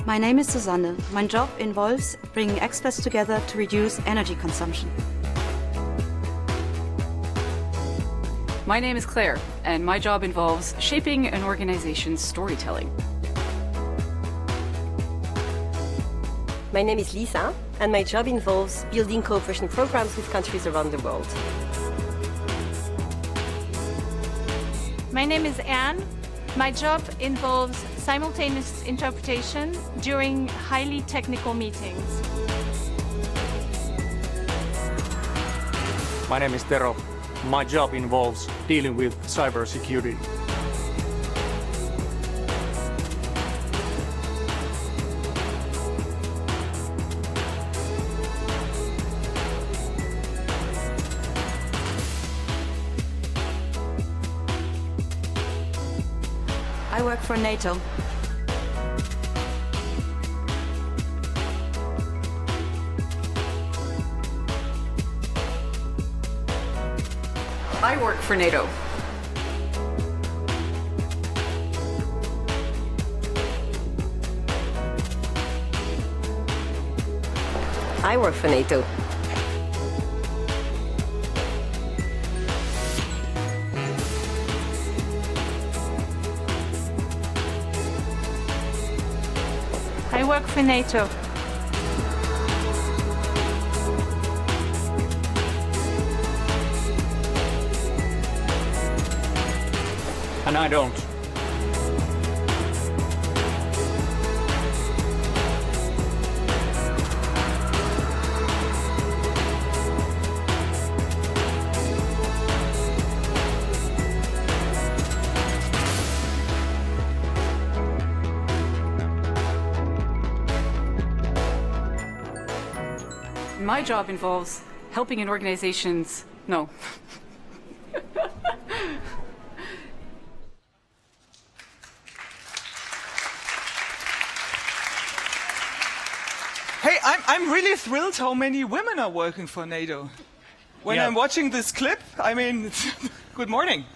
My name is Susanne. My job involves bringing experts together to reduce energy consumption. My name is Claire, and my job involves shaping an organization's storytelling. My name is Lisa, and my job involves building cooperation programs with countries around the world. My name is Anne. My job involves simultaneous interpretation during highly technical meetings. My name is Tero. My job involves dealing with cybersecurity. I work for NATO. I work for NATO. I work for NATO. I work for NATO. And I don't. My job involves helping an organization's... No. Hey, I'm really thrilled how many women are working for NATO. When I'm watching this clip, I mean, good morning.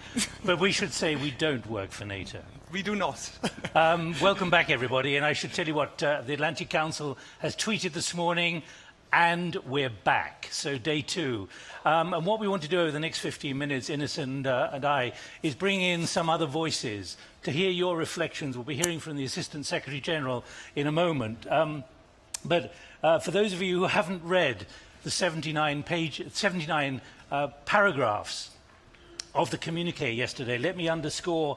But we should say we don't work for NATO. We do not. Welcome back, everybody. And I should tell you what the Atlantic Council has tweeted this morning, and we're back. So day 2. And what we want to do over the next 15 minutes, Ines and I, is bring in some other voices to hear your reflections. We'll be hearing from the Assistant Secretary General in a moment. But for those of you who haven't read the 79 paragraphs of the communique yesterday, let me underscore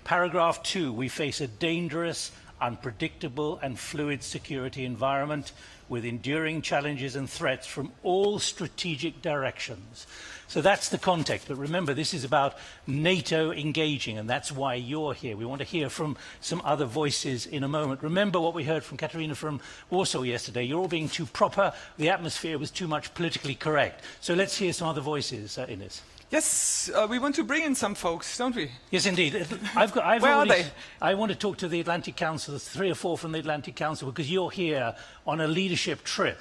paragraph 2. We face a dangerous, unpredictable and fluid security environment with enduring challenges and threats from all strategic directions. So that's the context. But remember, this is about NATO engaging, and that's why you're here. We want to hear from some other voices in a moment. Remember what we heard from Katarina from Warsaw yesterday. You're all being too proper. The atmosphere was too much politically correct. So let's hear some other voices, Ines. Yes, we want to bring in some folks, don't we? Yes, indeed. Where are they? I want to talk to the Atlantic Council, 3 or 4 from the Atlantic Council, because you're here on a leadership trip.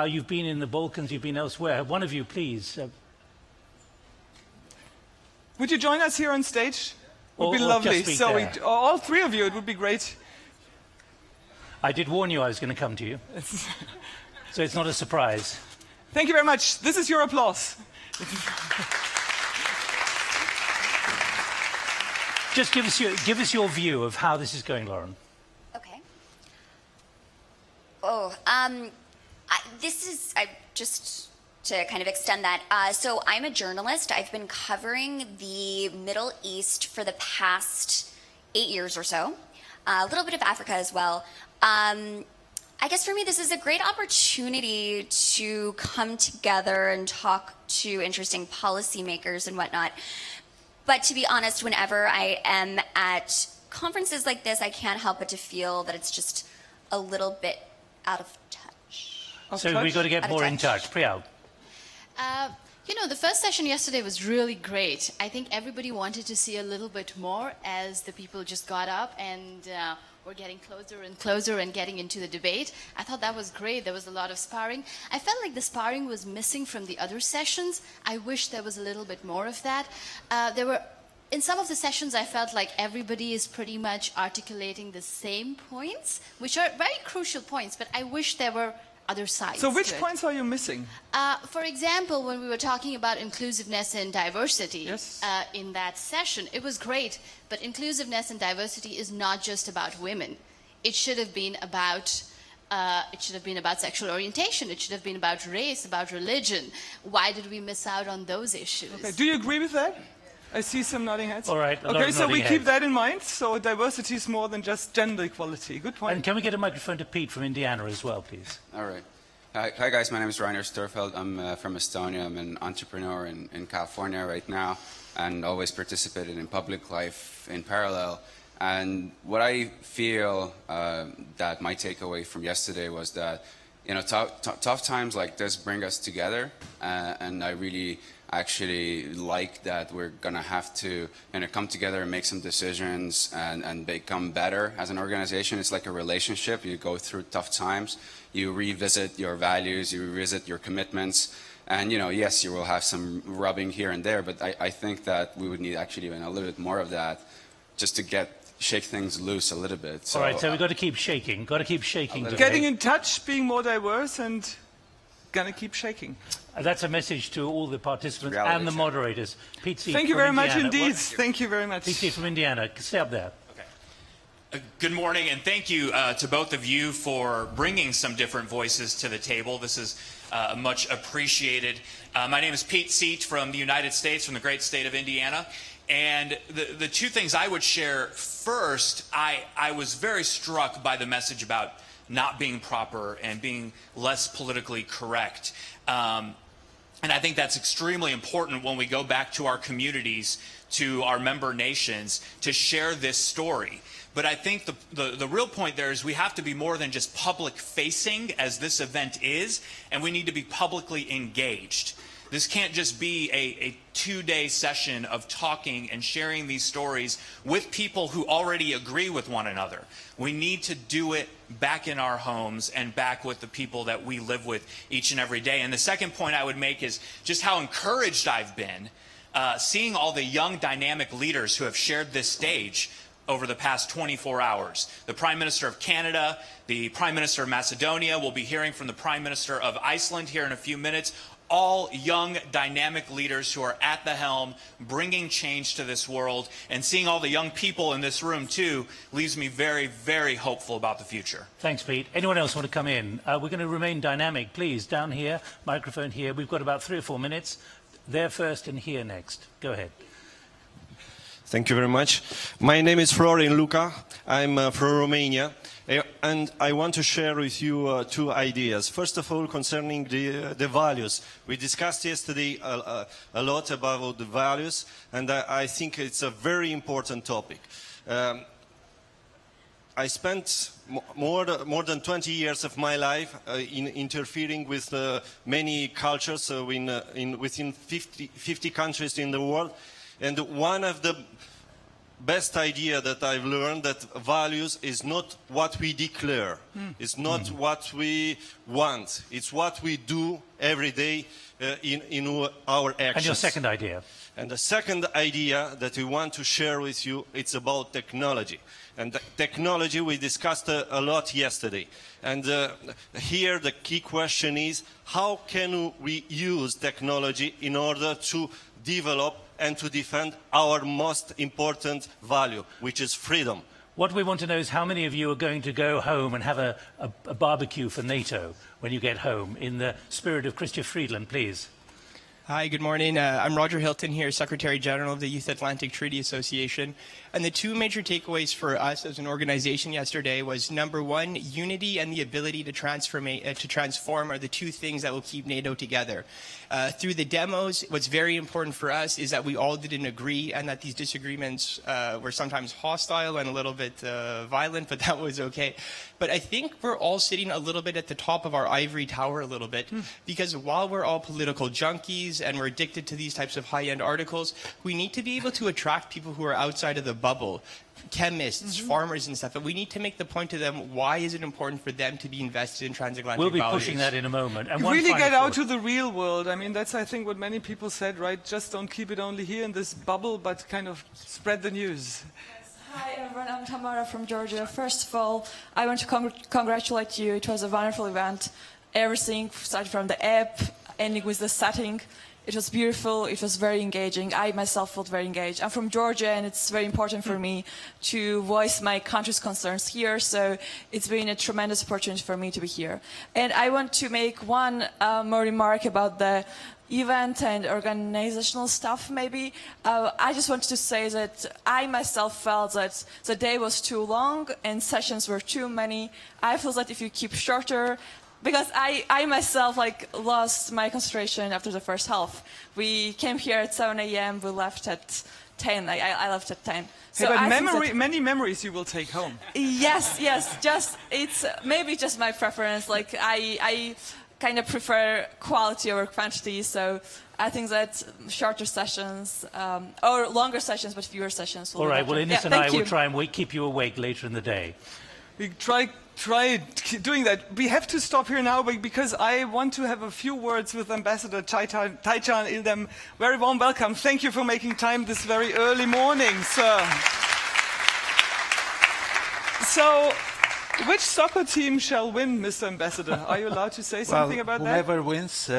You've been in the Balkans, you've been elsewhere. One of you, please. Would you join us here on stage? Would be lovely. So all 3 of you, it would be great. I did warn you I was going to come to you. So it's not a surprise. Thank you very much. This is your applause. Just give us your view of how this is going, Lauren. Okay. Just to kind of extend that. So I'm a journalist. I've been covering the Middle East for the past 8 years or so. A little bit of Africa as well. I guess for me, this is a great opportunity to come together and talk to interesting policymakers and whatnot. But to be honest, whenever I am at conferences like this, I can't help but to feel that it's just a little bit out of touch. So we've got to get more in touch. Priyal. You know, the first session yesterday was really great. I think everybody wanted to see a little bit more as the people just got up and were getting closer and closer and getting into the debate. I thought that was great. There was a lot of sparring. I felt like the sparring was missing from the other sessions. I wish there was a little bit more of that. There were in some of the sessions, I felt like everybody is pretty much articulating the same points, which are very crucial points, but I wish there were other sides. So which to it. points are you missing? For example, when we were talking about inclusiveness and diversity Yes. In that session, it was great, but inclusiveness and diversity is not just about women. It should have been about sexual orientation. It should have been about race, about religion. Why did we miss out on those issues? Okay. Do you agree with that? I see some nodding heads. All right. Okay, so we keep that in mind. So diversity is more than just gender equality. Good point. And can we get a microphone to Pete from Indiana as well, please? All right. Hi guys, my name is Rainer Sturfeld. I'm from Estonia. I'm an entrepreneur in California right now and always participated in public life in parallel. And what I feel that my takeaway from yesterday was that, you know, tough times like this bring us together. And I really actually like that we're going to have to, you know, come together and make some decisions and become better as an organization. It's like a relationship. You go through tough times. You revisit your values. You revisit your commitments. And, you know, yes, you will have some rubbing here and there, but I think that we would need actually even a little bit more of that just to shake things loose a little bit. So, all right, so we've got to keep shaking. Got to keep shaking today. Getting in touch, being more diverse, and gonna keep shaking. That's a message to all the participants and the moderators. Pete Seat Thank you from very Indiana. much indeed. Thank you very much. Pete Seat from Indiana. Stay up there. Good morning, and thank you to both of you for bringing some different voices to the table. This is much appreciated. My name is Pete Seat from the United States, from the great state of Indiana. And the two things I would share first, I was very struck by the message about not being proper and being less politically correct. And I think that's extremely important when we go back to our communities, to our member nations, to share this story. But I think the real point there is we have to be more than just public facing, as this event is, and we need to be publicly engaged. This can't just be a two-day session of talking and sharing these stories with people who already agree with one another. We need to do it back in our homes and back with the people that we live with each and every day. And the second point I would make is just how encouraged I've been seeing all the young dynamic leaders who have shared this stage over the past 24 hours. The Prime Minister of Canada, the Prime Minister of Macedonia, we'll be hearing from the Prime Minister of Iceland here in a few minutes. All young, dynamic leaders who are at the helm, bringing change to this world, and seeing all the young people in this room, too, leaves me very, very hopeful about the future. Thanks, Pete. Anyone else want to come in? We're going to remain dynamic. Please, down here, microphone here. We've got about 3 or 4 minutes. There first and here next. Go ahead. Thank you very much. My name is Florin Luca. I'm from Romania. And I want to share with you 2 ideas. First of all, concerning the values. We discussed yesterday a lot about the values, and I think it's a very important topic. I spent more than 20 years of my life in interfering with many cultures within 50 countries in the world. And one of the best idea that I've learned that values is not what we declare. It's not what we want. It's what we do every day in our actions. And your second idea? And the second idea that we want to share with you, it's about technology. And the technology we discussed a lot yesterday. And here the key question is, how can we use technology in order to develop and to defend our most important value, which is freedom? What we want to know is how many of you are going to go home and have a barbecue for NATO when you get home, in the spirit of Christian Friedland, please. Hi, good morning. I'm Roger Hilton here, Secretary General of the Youth Atlantic Treaty Association. And the 2 major takeaways for us as an organization yesterday was, number 1, unity and the ability to transform are the 2 things that will keep NATO together. Through the demos, what's very important for us is that we all didn't agree and that these disagreements were sometimes hostile and a little bit violent, but that was okay. But I think we're all sitting a little bit at the top of our ivory tower a little bit, because while we're all political junkies and we're addicted to these types of high-end articles. We need to be able to attract people who are outside of the bubble, chemists, farmers and stuff, but we need to make the point to them, why is it important for them to be invested in transatlantic values? We'll be pushing that in a moment. And really get out to the real world. I mean, that's, I think, what many people said, right? Just don't keep it only here in this bubble, but kind of spread the news. Hi everyone, I'm Tamara from Georgia. First of all, I want to congratulate you. It was a wonderful event. Everything started from the app, ending with the setting. It was beautiful, it was very engaging. I myself felt very engaged. I'm from Georgia and it's very important for me to voice my country's concerns here, so it's been a tremendous opportunity for me to be here. And I want to make one more remark about the event and organizational stuff maybe. I just wanted to say that I myself felt that the day was too long and sessions were too many. I feel that if you keep shorter, because I myself lost my concentration after the first half. We came here at 7 a.m., we left at 10. I left at 10. So hey, but many memories you will take home. Yes, it's maybe just my preference. I kind of prefer quality over quantity, so I think that shorter sessions, or longer sessions, but fewer sessions will All be right, better. well, Ines and I will try and keep you awake later in the day. We try doing that. We have to stop here now because I want to have a few words with Ambassador Taycan Ildem. Very warm welcome. Thank you for making time this very early morning, sir. So, which soccer team shall win, Mr. Ambassador? Are you allowed to say something about that? Whoever wins,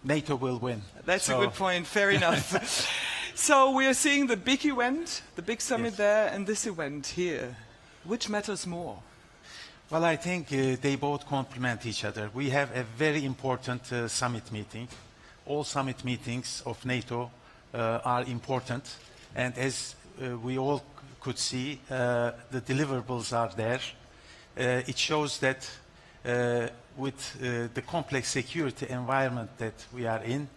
NATO will win. That's a good point. Fair enough. So we are seeing the big event, the big summit there, and this event here. Which matters more? Well, I think they both complement each other. We have a very important summit meeting. All summit meetings of NATO are important. And as we all could see, the deliverables are there. It shows that with the complex security environment that we are in,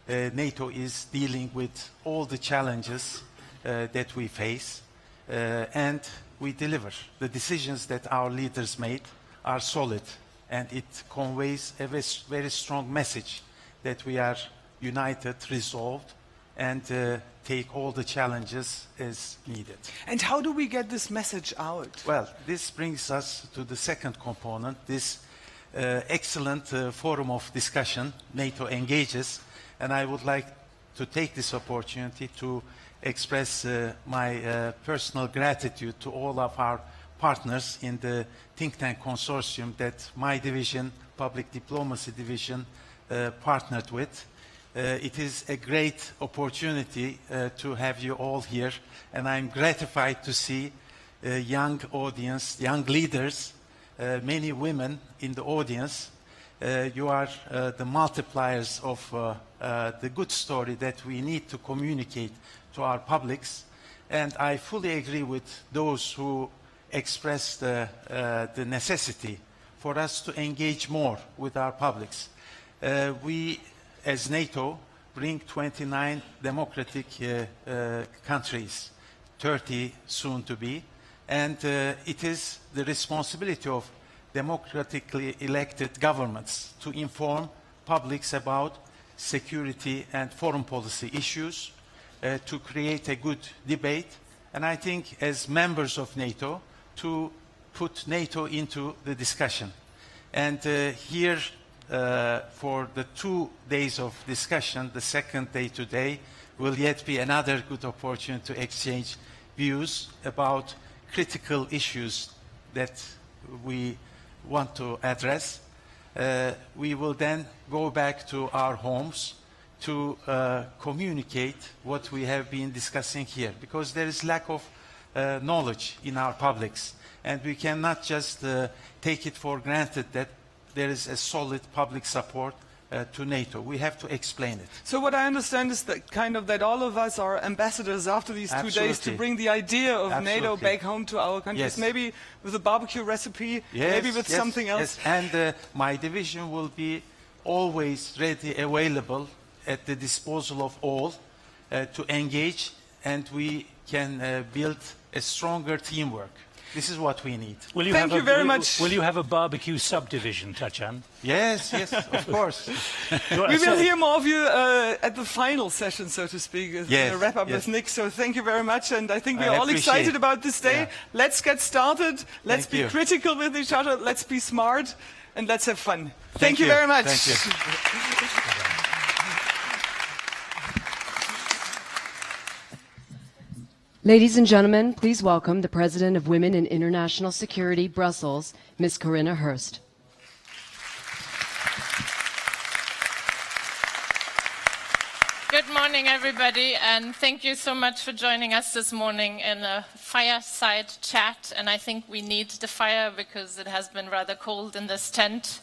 NATO is dealing with all the challenges that we face, and we deliver. The decisions that our leaders made are solid, and it conveys a very strong message that we are united, resolved, and take all the challenges as needed. And how do we get this message out? Well, this brings us to the second component, this excellent forum of discussion NATO engages, and I would like to take this opportunity to express my personal gratitude to all of our partners in the think tank consortium that my division, Public Diplomacy Division, partnered with. It is a great opportunity to have you all here, and I'm gratified to see a young audience, young leaders, many women in the audience. You are the multipliers of the good story that we need to communicate to our publics, and I fully agree with those who express the necessity for us to engage more with our publics. We, as NATO, bring 29 democratic countries, 30 soon to be, and it is the responsibility of democratically elected governments to inform publics about security and foreign policy issues, to create a good debate, and I think as members of NATO to put NATO into the discussion. And here for the 2 days of discussion, the second day today will yet be another good opportunity to exchange views about critical issues that we want to address. We will then go back to our homes to communicate what we have been discussing here, because there is lack of knowledge in our publics, and we cannot just take it for granted that there is a solid public support to NATO. We have to explain it. So what I understand is that all of us are ambassadors after these 2 days to bring the idea of NATO back home to our countries, maybe with a barbecue recipe, maybe with something else. Yes. And my division will be always ready, available, at the disposal of all to engage, and we can build a stronger teamwork. This is what we need. Thank you very much. Will you have a barbecue subdivision, Tachan? Yes, yes, of course. We will hear more of you at the final session, so to speak, wrap up with Nick. So thank you very much, and I think we're all excited about this day. Yeah. Let's get started. Let's be critical with each other. Let's be smart, and let's have fun. Thank you very much. Thank you. Ladies and gentlemen, please welcome the President of Women in International Security, Brussels, Ms. Corinna Hurst. Good morning, everybody, and thank you so much for joining us this morning in a fireside chat. And I think we need the fire because it has been rather cold in this tent.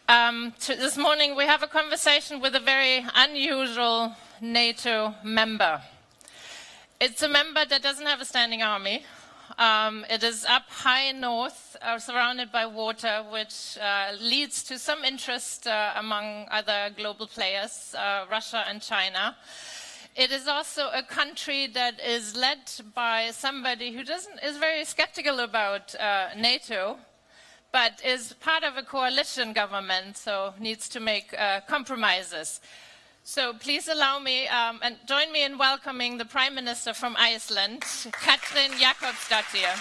This morning we have a conversation with a very unusual NATO member. It's a member that doesn't have a standing army. It is up high north, surrounded by water, which leads to some interest among other global players, Russia and China. It is also a country that is led by somebody who is very skeptical about NATO, but is part of a coalition government, so needs to make compromises. So please allow me and join me in welcoming the Prime Minister from Iceland, Katrin Jakobsdóttir.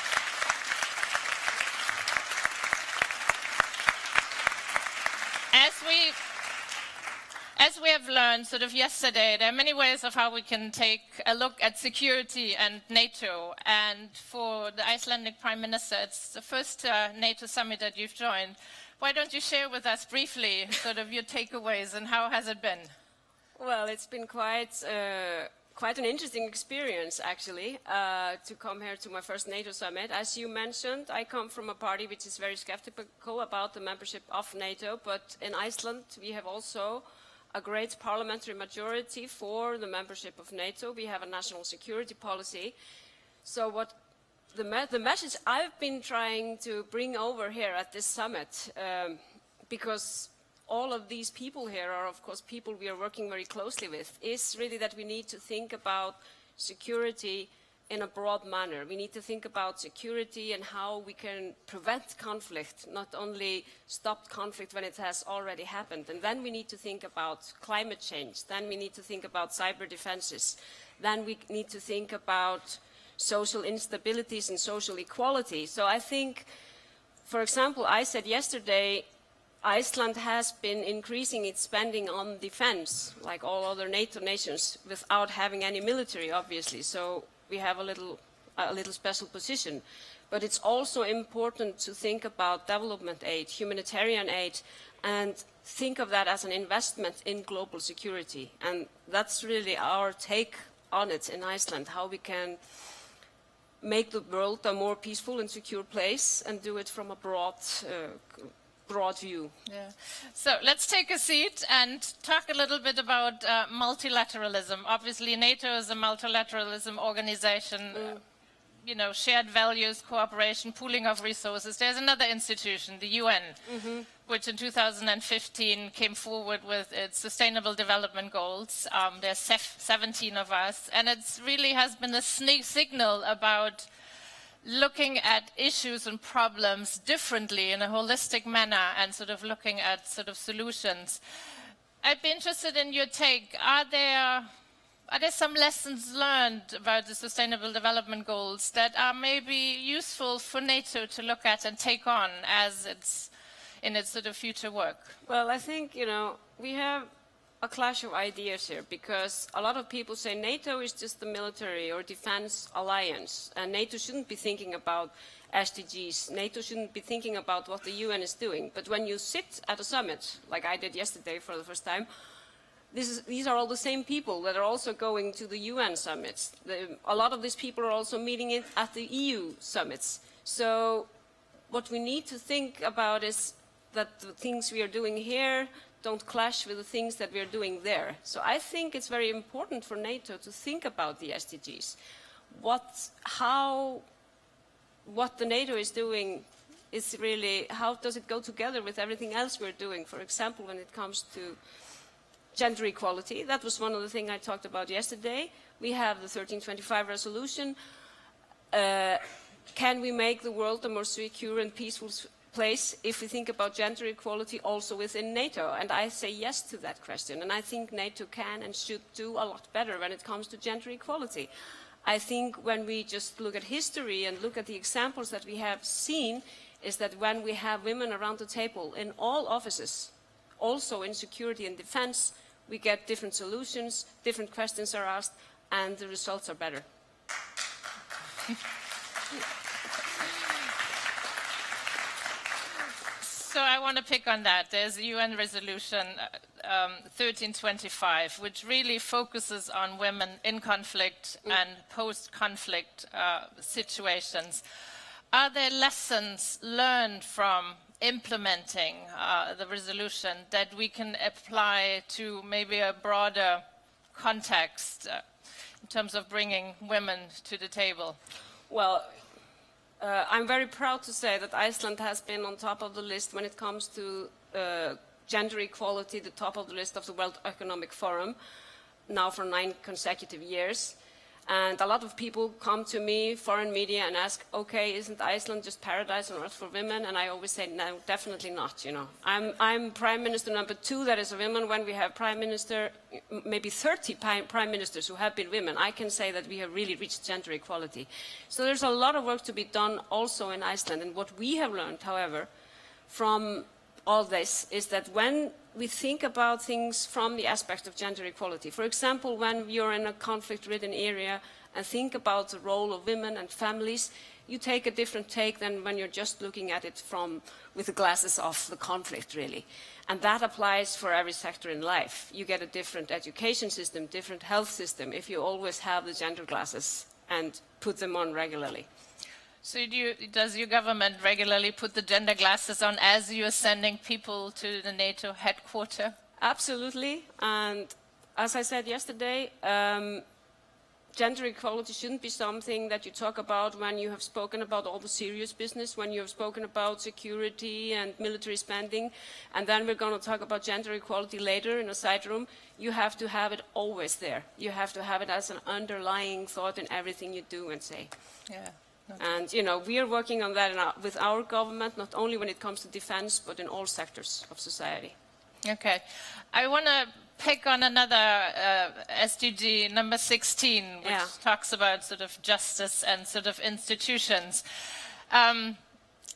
As we have learned sort of yesterday, there are many ways of how we can take a look at security and NATO. And for the Icelandic Prime Minister, it's the first NATO summit that you've joined. Why don't you share with us briefly sort of your takeaways and how has it been? Well, it's been quite an interesting experience, actually, to come here to my first NATO summit. As you mentioned, I come from a party which is very skeptical about the membership of NATO, but in Iceland we have also a great parliamentary majority for the membership of NATO. We have a national security policy. So what the message I've been trying to bring over here at this summit, because all of these people here are, of course, people we are working very closely with, is really that we need to think about security in a broad manner. We need to think about security and how we can prevent conflict, not only stop conflict when it has already happened. And then we need to think about climate change. Then we need to think about cyber defenses. Then we need to think about social instabilities and social equality. So I think, for example, I said yesterday, Iceland has been increasing its spending on defense, like all other NATO nations, without having any military, obviously. So we have a little special position. But it's also important to think about development aid, humanitarian aid, and think of that as an investment in global security. And that's really our take on it in Iceland, how we can make the world a more peaceful and secure place and do it from a broad view. Yeah. So let's take a seat and talk a little bit about multilateralism. Obviously, NATO is a multilateralism organization, you know, shared values, cooperation, pooling of resources. There's another institution, the UN, which in 2015 came forward with its Sustainable Development Goals. There's 17 of us, and it really has been a signal about looking at issues and problems differently in a holistic manner and sort of looking at sort of solutions. I'd be interested in your take. Are there some lessons learned about the Sustainable Development Goals that are maybe useful for NATO to look at and take on as it's in its sort of future work? Well, I think, you know, we have a clash of ideas here, because a lot of people say NATO is just a military or defense alliance, and NATO shouldn't be thinking about SDGs. NATO shouldn't be thinking about what the UN is doing. But when you sit at a summit, like I did yesterday for the first time, these are all the same people that are also going to the UN summits. A lot of these people are also meeting at the EU summits. So what we need to think about is that the things we are doing here don't clash with the things that we are doing there. So I think it's very important for NATO to think about the SDGs. What the NATO is doing is really, how does it go together with everything else we're doing? For example, when it comes to gender equality, that was one of the things I talked about yesterday. We have the 1325 resolution. can we make the world a more secure and peaceful place if we think about gender equality also within NATO? And I say yes to that question. And I think NATO can and should do a lot better when it comes to gender equality. I think when we just look at history and look at the examples that we have seen, is that when we have women around the table in all offices, also in security and defense, we get different solutions, different questions are asked, and the results are better. So I want to pick on that. There's a UN resolution 1325, which really focuses on women in conflict and post-conflict situations. Are there lessons learned from implementing the resolution that we can apply to maybe a broader context in terms of bringing women to the table? Well, I'm very proud to say that Iceland has been on top of the list when it comes to gender equality, the top of the list of the World Economic Forum, now for 9 consecutive years. And a lot of people come to me, foreign media, and ask, okay, isn't Iceland just paradise on earth for women? And I always say, no, definitely not, you know. I'm Prime Minister number 2 that is a woman. When we have Prime Minister, maybe 30 Prime Ministers who have been women, I can say that we have really reached gender equality. So there's a lot of work to be done also in Iceland. And what we have learned, however, from all this is that when we think about things from the aspect of gender equality, for example, when you're in a conflict-ridden area and think about the role of women and families, you take a different take than when you're just looking at it with the glasses of the conflict, really. And that applies for every sector in life. You get a different education system, different health system, if you always have the gender glasses and put them on regularly. So does your government regularly put the gender glasses on as you're sending people to the NATO headquarters? Absolutely. And as I said yesterday, gender equality shouldn't be something that you talk about when you have spoken about all the serious business, when you have spoken about security and military spending, and then we're going to talk about gender equality later in a side room. You have to have it always there. You have to have it as an underlying thought in everything you do and say. Yeah. And, you know, we are working on that with our government, not only when it comes to defense, but in all sectors of society. Okay. I want to pick on another SDG, number 16, which talks about sort of justice and sort of institutions.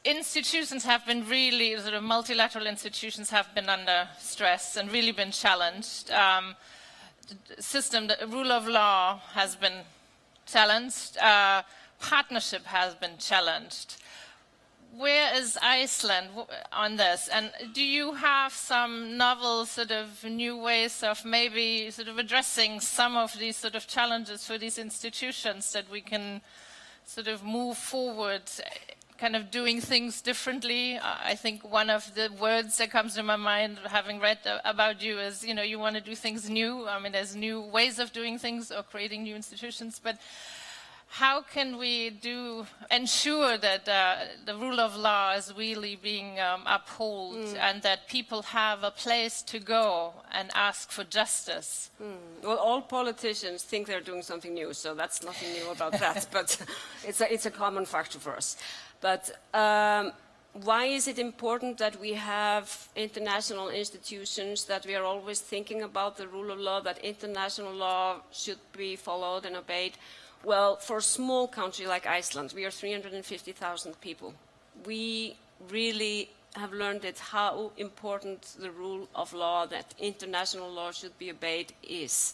Institutions have been really, sort of multilateral institutions have been under stress and really been challenged. The rule of law has been challenged. Partnership has been challenged. Where is Iceland on this? And do you have some novel sort of new ways of maybe sort of addressing some of these sort of challenges for these institutions that we can sort of move forward, kind of doing things differently? I think one of the words that comes to my mind, having read about you, is, you know, you want to do things new. I mean, there's new ways of doing things or creating new institutions, but how can we ensure that the rule of law is really being upheld and that people have a place to go and ask for justice? Well, all politicians think they're doing something new, so that's nothing new about that, but it's a common factor for us. But why is it important that we have international institutions, that we are always thinking about the rule of law, that international law should be followed and obeyed? Well, for a small country like Iceland, we are 350,000 people. We really have learned how important the rule of law, that international law should be obeyed, is.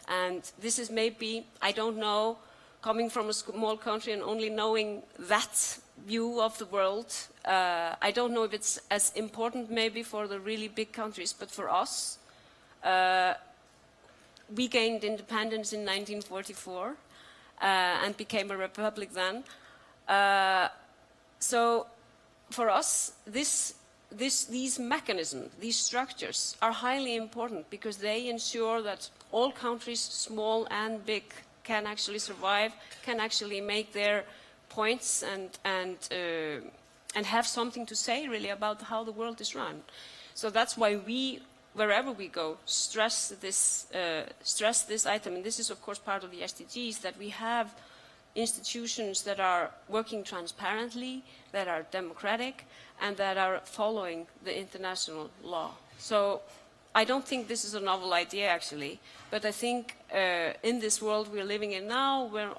And this is maybe, I don't know, coming from a small country and only knowing that view of the world, I don't know if it's as important maybe for the really big countries, but for us, we gained independence in 1944. And became a republic then. So for us, these mechanisms, these structures are highly important because they ensure that all countries, small and big, can actually survive, can actually make their points and have something to say really about how the world is run. So that's why we, wherever we go, stress this item, and this is of course part of the SDGs, that we have institutions that are working transparently, that are democratic, and that are following the international law. So I don't think this is a novel idea, actually, but I think in this world we're living in now, where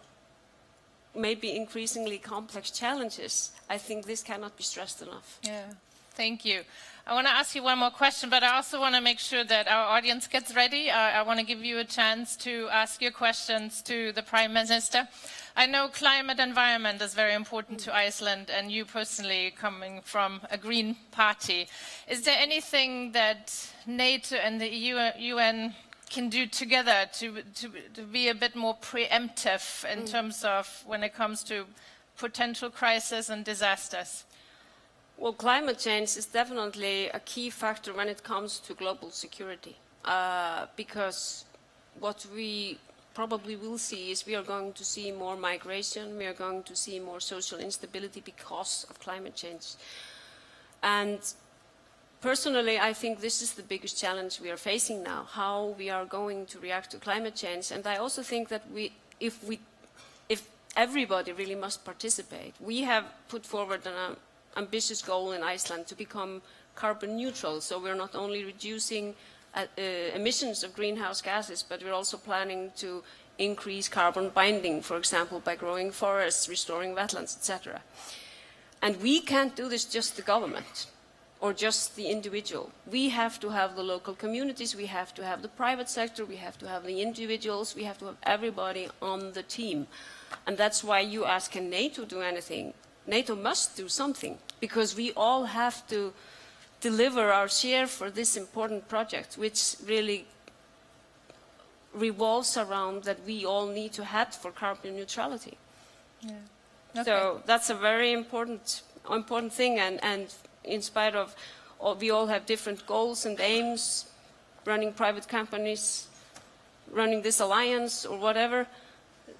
maybe increasingly complex challenges, I think this cannot be stressed enough. Yeah, thank you. I want to ask you one more question, but I also want to make sure that our audience gets ready. I want to give you a chance to ask your questions to the Prime Minister. I know climate environment is very important to Iceland, and you personally coming from a Green Party. Is there anything that NATO and the UN can do together to be a bit more preemptive in terms of when it comes to potential crises and disasters? Well, climate change is definitely a key factor when it comes to global security, because what we probably will see is we are going to see more migration, we are going to see more social instability because of climate change. And personally, I think this is the biggest challenge we are facing now, how we are going to react to climate change. And I also think that if everybody really must participate, we have put forward an ambitious goal in Iceland to become carbon neutral. So we're not only reducing emissions of greenhouse gases, but we're also planning to increase carbon binding, for example, by growing forests, restoring wetlands, etc. And we can't do this just the government or just the individual. We have to have the local communities, we have to have the private sector, we have to have the individuals, we have to have everybody on the team. And that's why you ask, can NATO do anything? NATO must do something, because we all have to deliver our share for this important project, which really revolves around that we all need to head for carbon neutrality. Yeah. Okay. So that's a very important thing, and in spite of we all have different goals and aims, running private companies, running this alliance or whatever,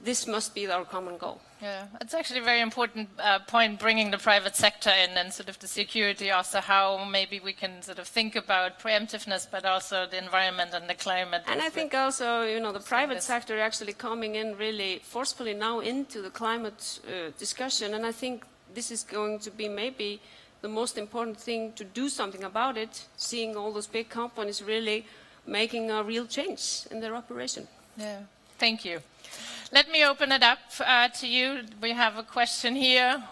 this must be our common goal. Yeah, it's actually a very important point, bringing the private sector in and sort of the security, also how maybe we can sort of think about preemptiveness, but also the environment and the climate. And I think also, you know, the private sector actually coming in really forcefully now into the climate discussion, and I think this is going to be maybe the most important thing to do something about it, seeing all those big companies really making a real change in their operation. Yeah, thank you. Let me open it up to you. We have a question here.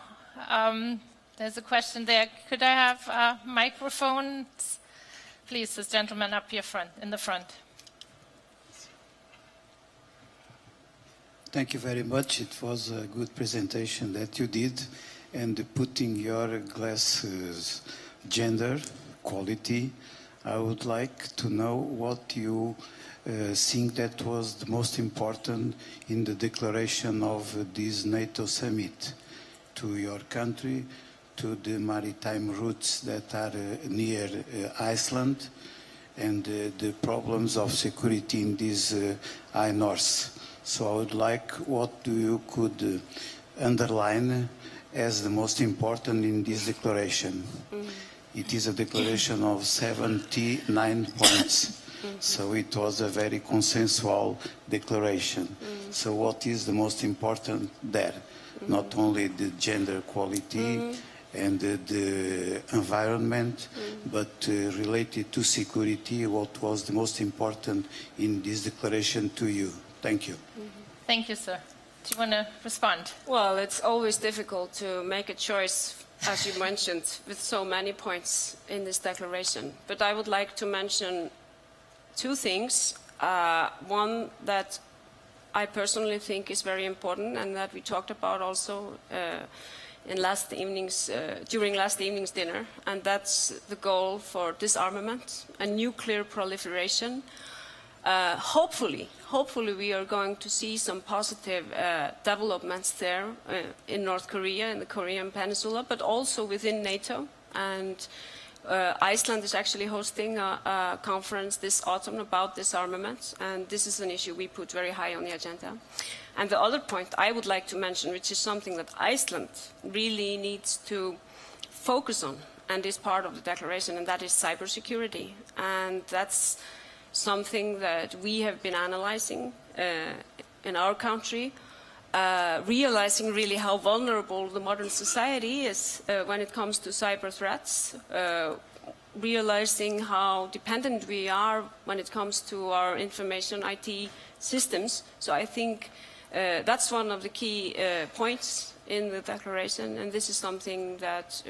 There's a question there. Could I have microphones? Please, this gentleman up here in the front. Thank you very much. It was a good presentation that you did, and putting your glasses gender quality. I would like to know what you think that was the most important in the declaration of this NATO summit to your country, to the maritime routes that are near Iceland, and the problems of security in this high north. So I would like what you could underline as the most important in this declaration. It is a declaration of 79 points. So it was a very consensual declaration. So what is the most important there? Not only the gender equality and the environment, but related to security, what was the most important in this declaration to you? Thank you. Thank you, sir. Do you want to respond? Well, it's always difficult to make a choice, as you mentioned, with so many points in this declaration. But I would like to mention two things. One that I personally think is very important, and that we talked about also in during last evening's dinner, and that's the goal for disarmament and nuclear proliferation. Hopefully we are going to see some positive developments there in North Korea, in the Korean Peninsula, but also within NATO. And Iceland is actually hosting a conference this autumn about disarmament, and this is an issue we put very high on the agenda. And the other point I would like to mention, which is something that Iceland really needs to focus on and is part of the declaration, and that is cybersecurity. And that's something that we have been analyzing in our country, realizing really how vulnerable the modern society is when it comes to cyber threats, realizing how dependent we are when it comes to our information IT systems. So I think that's one of the key points in the declaration, and this is something that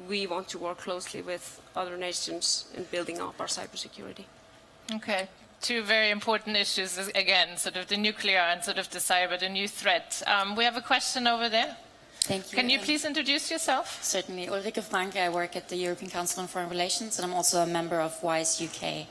we want to work closely with other nations in building up our cybersecurity. Okay. Two very important issues, again, sort of the nuclear and sort of the cyber, the new threat. We have a question over there. Thank you. Can you please introduce yourself? Certainly. Ulrike Franke, I work at the European Council on Foreign Relations, and I'm also a member of WISE UK.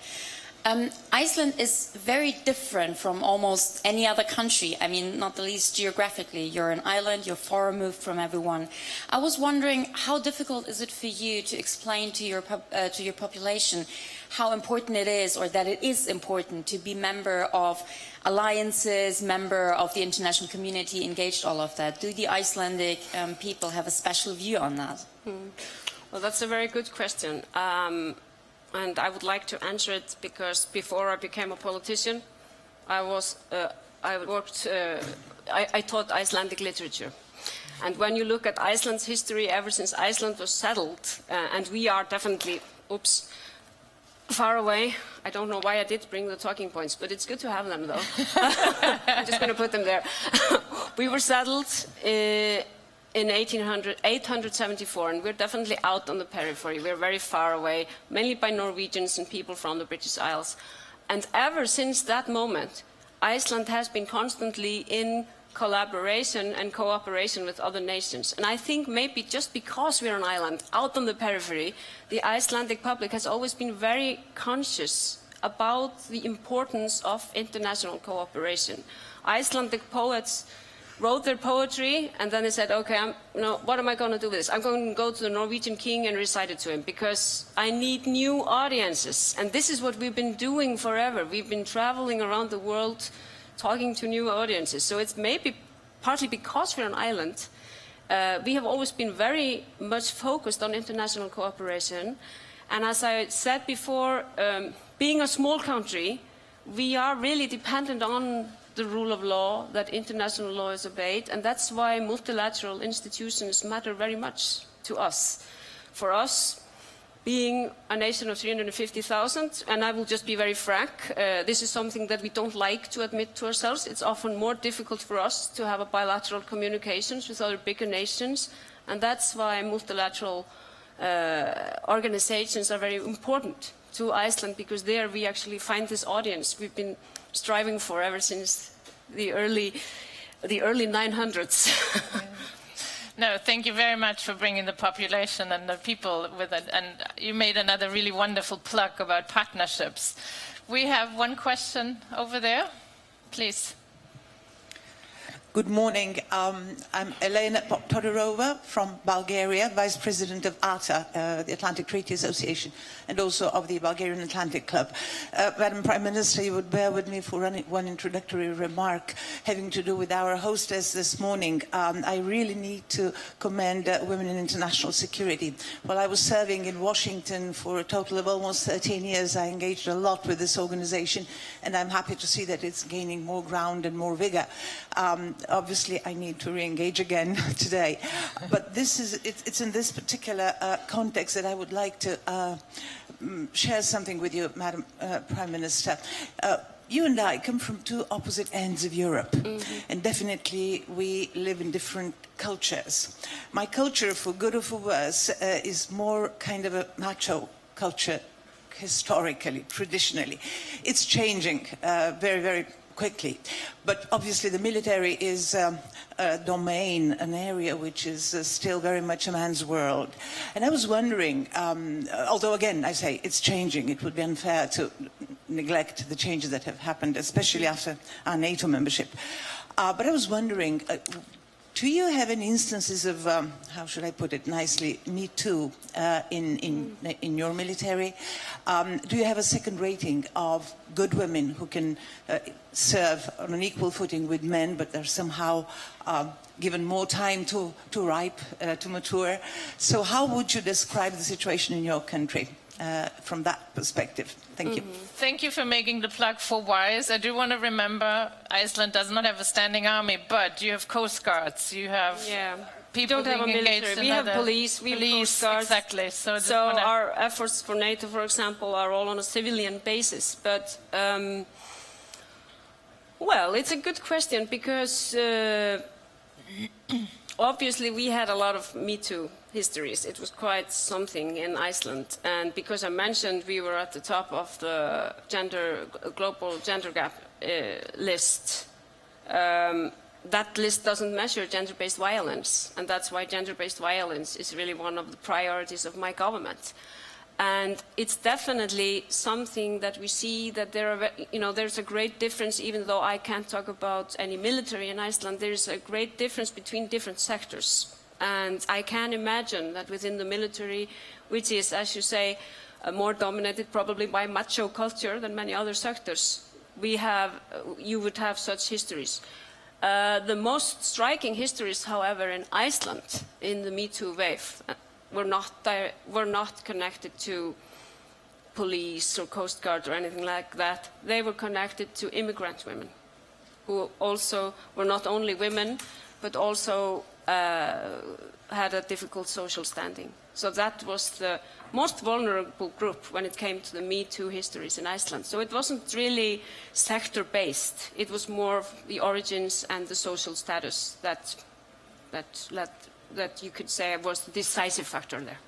Iceland is very different from almost any other country. I mean, not the least geographically. You're an island, you're far removed from everyone. I was wondering, how difficult is it for you to explain to your population how important it is, or that it is important, to be member of alliances, member of the international community, engaged all of that? Do the Icelandic people have a special view on that? Well, that's a very good question. And I would like to answer it because before I became a politician, I taught Icelandic literature. And when you look at Iceland's history ever since Iceland was settled, and we are definitely, far away. I don't know why I did bring the talking points, but it's good to have them, though. I'm just going to put them there. We were settled in 874, and we're definitely out on the periphery. We're very far away, mainly by Norwegians and people from the British Isles. And ever since that moment, Iceland has been constantly in collaboration and cooperation with other nations. And I think maybe just because we're an island out on the periphery, the Icelandic public has always been very conscious about the importance of international cooperation. Icelandic poets wrote their poetry, and then they said, okay, what am I going to do with this? I'm going to go to the Norwegian king and recite it to him, because I need new audiences. And this is what we've been doing forever. We've been traveling around the world talking to new audiences. So it's maybe partly because we're an island, we have always been very much focused on international cooperation. And as I said before, being a small country, we are really dependent on the rule of law, that international law is obeyed, and that's why multilateral institutions matter very much to us. For us, being a nation of 350,000, and I will just be very frank, this is something that we don't like to admit to ourselves. It's often more difficult for us to have a bilateral communications with other bigger nations, and that's why multilateral organizations are very important to Iceland, because there we actually find this audience we've been striving for ever since the early 900s. No, thank you very much for bringing the population and the people with it. And you made another really wonderful plug about partnerships. We have one question over there. Please. Good morning. I'm Elena Todorova from Bulgaria, Vice President of ATA, the Atlantic Treaty Association, and also of the Bulgarian Atlantic Club. Madam Prime Minister, you would bear with me for one introductory remark having to do with our hostess this morning. I really need to commend Women in International Security. While I was serving in Washington for a total of almost 13 years, I engaged a lot with this organization, and I'm happy to see that it's gaining more ground and more vigor. Obviously, I need to re-engage again today. But it's in this particular context that I would like to share something with you, Madam Prime Minister. You and I come from two opposite ends of Europe, and definitely we live in different cultures. My culture, for good or for worse, is more kind of a macho culture, historically, traditionally. It's changing very, very quickly. But obviously the military is a domain, an area which is still very much a man's world. And I was wondering, although again, I say it's changing, it would be unfair to neglect the changes that have happened, especially after our NATO membership. But I was wondering, do you have any instances of, how should I put it nicely, Me Too in your military? Do you have a second rating of good women who can serve on an equal footing with men, but they're somehow given more time to ripe, to mature? So how would you describe the situation in your country? from that perspective. Thank you. Thank you for making the plug for WISE. I do want to remember Iceland does not have a standing army, but you have coast guards, you have people don't have a being engaged military. in We have other- police, we have coast guards. Exactly. So, our efforts for NATO, for example, are all on a civilian basis. But, well, it's a good question because obviously we had a lot of Me Too histories. It was quite something in Iceland. And because I mentioned we were at the top of the global gender gap list, that list doesn't measure gender-based violence, and that's why gender-based violence is really one of the priorities of my government. And it's definitely something that we see that there's a great difference, even though I can't talk about any military in Iceland, there's a great difference between different sectors. And I can imagine that within the military, which is, as you say, more dominated probably by macho culture than many other sectors, you would have such histories. The most striking histories, however, in Iceland, in the Me Too wave, were not connected to police or Coast Guard or anything like that. They were connected to immigrant women, who also were not only women, but also had a difficult social standing. So that was the most vulnerable group when it came to the Me Too histories in Iceland. So it wasn't really sector-based. It was more the origins and the social status that you could say was the decisive factor there.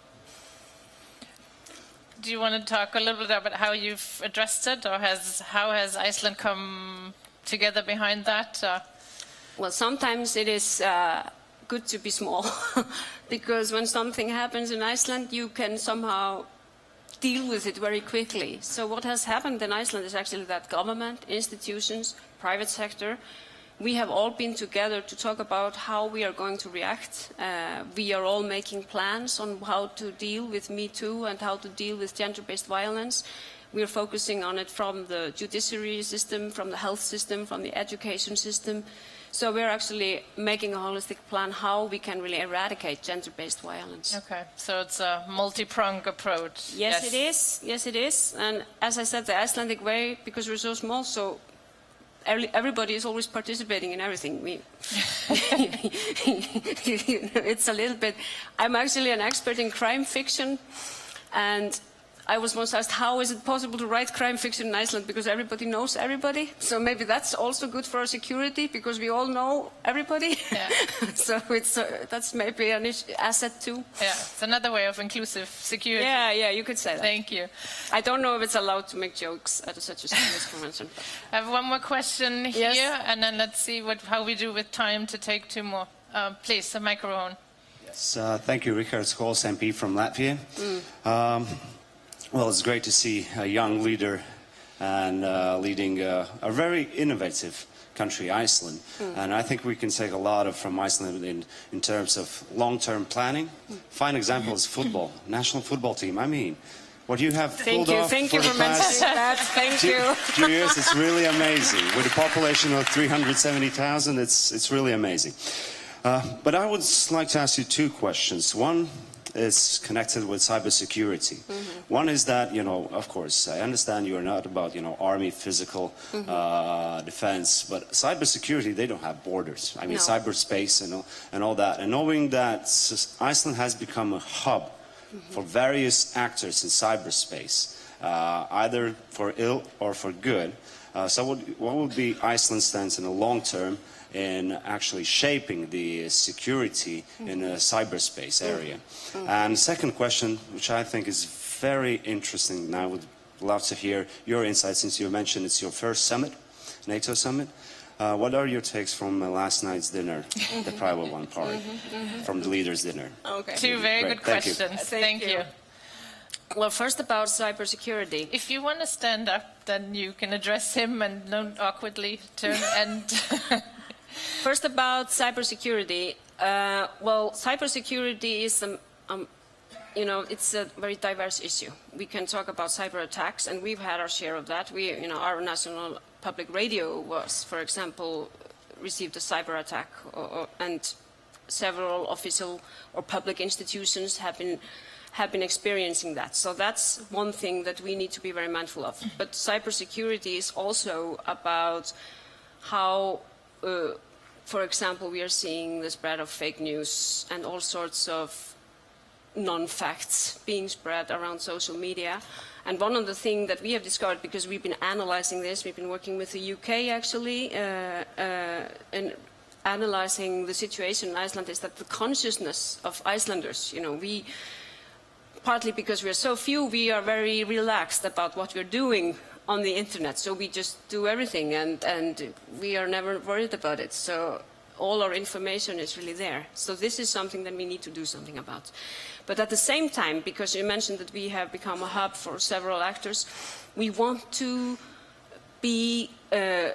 do you want to talk a little bit about how you've addressed it, or how has Iceland come together behind that? Well, sometimes it is good to be small, because when something happens in Iceland, you can somehow deal with it very quickly. So what has happened in Iceland is actually that government, institutions, private sector, we have all been together to talk about how we are going to react. We are all making plans on how to deal with Me Too and how to deal with gender-based violence. We are focusing on it from the judiciary system, from the health system, from the education system. So we're actually making a holistic plan how we can really eradicate gender-based violence. Okay, so it's a multi-pronged approach. Yes, it is. Yes, it is. And as I said, the Icelandic way, because we're so small, so everybody is always participating in everything. It's a little bit... I'm actually an expert in crime fiction, and I was once asked, how is it possible to write crime fiction in Iceland? Because everybody knows everybody. So maybe that's also good for our security, because we all know everybody. Yeah. So that's maybe an asset too. Yeah, it's another way of inclusive security. Yeah, you could say that. Thank you. I don't know if it's allowed to make jokes at such a serious convention. I have one more question here, Yes. and then let's see how we do with time to take two more. Please, the microphone. Yes, thank you, Richard Scholes, MP from Latvia. Well, it's great to see a young leader and leading a very innovative country, Iceland. And I think we can take a lot from Iceland in terms of long-term planning. Fine example is football, national football team. I mean, what you have pulled off Thank for you the for past mentioning that. Thank you. 2 years, it's really amazing. With a population of 370,000, it's really amazing. But I would like to ask you two questions. One is connected with cybersecurity. One is that, of course, I understand you're not about, army, physical defense, but cybersecurity, they don't have borders. I mean, cyberspace and all that. And knowing that Iceland has become a hub for various actors in cyberspace, either for ill or for good. So what would be Iceland's stance in the long term in actually shaping the security in a cyberspace area? And second question, which I think is very interesting, and I would love to hear your insights, since you mentioned it's your first summit, NATO summit. What are your takes from last night's dinner, the private one part, from the leaders' dinner? Okay. Two very good questions. Thank you. Well, first about cybersecurity. If you want to stand up, then you can address him and don't awkwardly turn and... First about cybersecurity. Well, cybersecurity is, it's a very diverse issue. We can talk about cyber attacks, and we've had our share of that. Our national public radio was, for example, received a cyber attack, and several official or public institutions have been have been experiencing that. So that's one thing that we need to be very mindful of. But cybersecurity is also about how, for example, we are seeing the spread of fake news and all sorts of non-facts being spread around social media. And one of the things that we have discovered, because we've been analyzing this, we've been working with the UK actually, and analyzing the situation in Iceland, is that the consciousness of Icelanders, we, partly because we're so few, we are very relaxed about what we're doing on the internet. So we just do everything, and we are never worried about it. So all our information is really there. So this is something that we need to do something about. But at the same time, because you mentioned that we have become a hub for several actors, we want to be a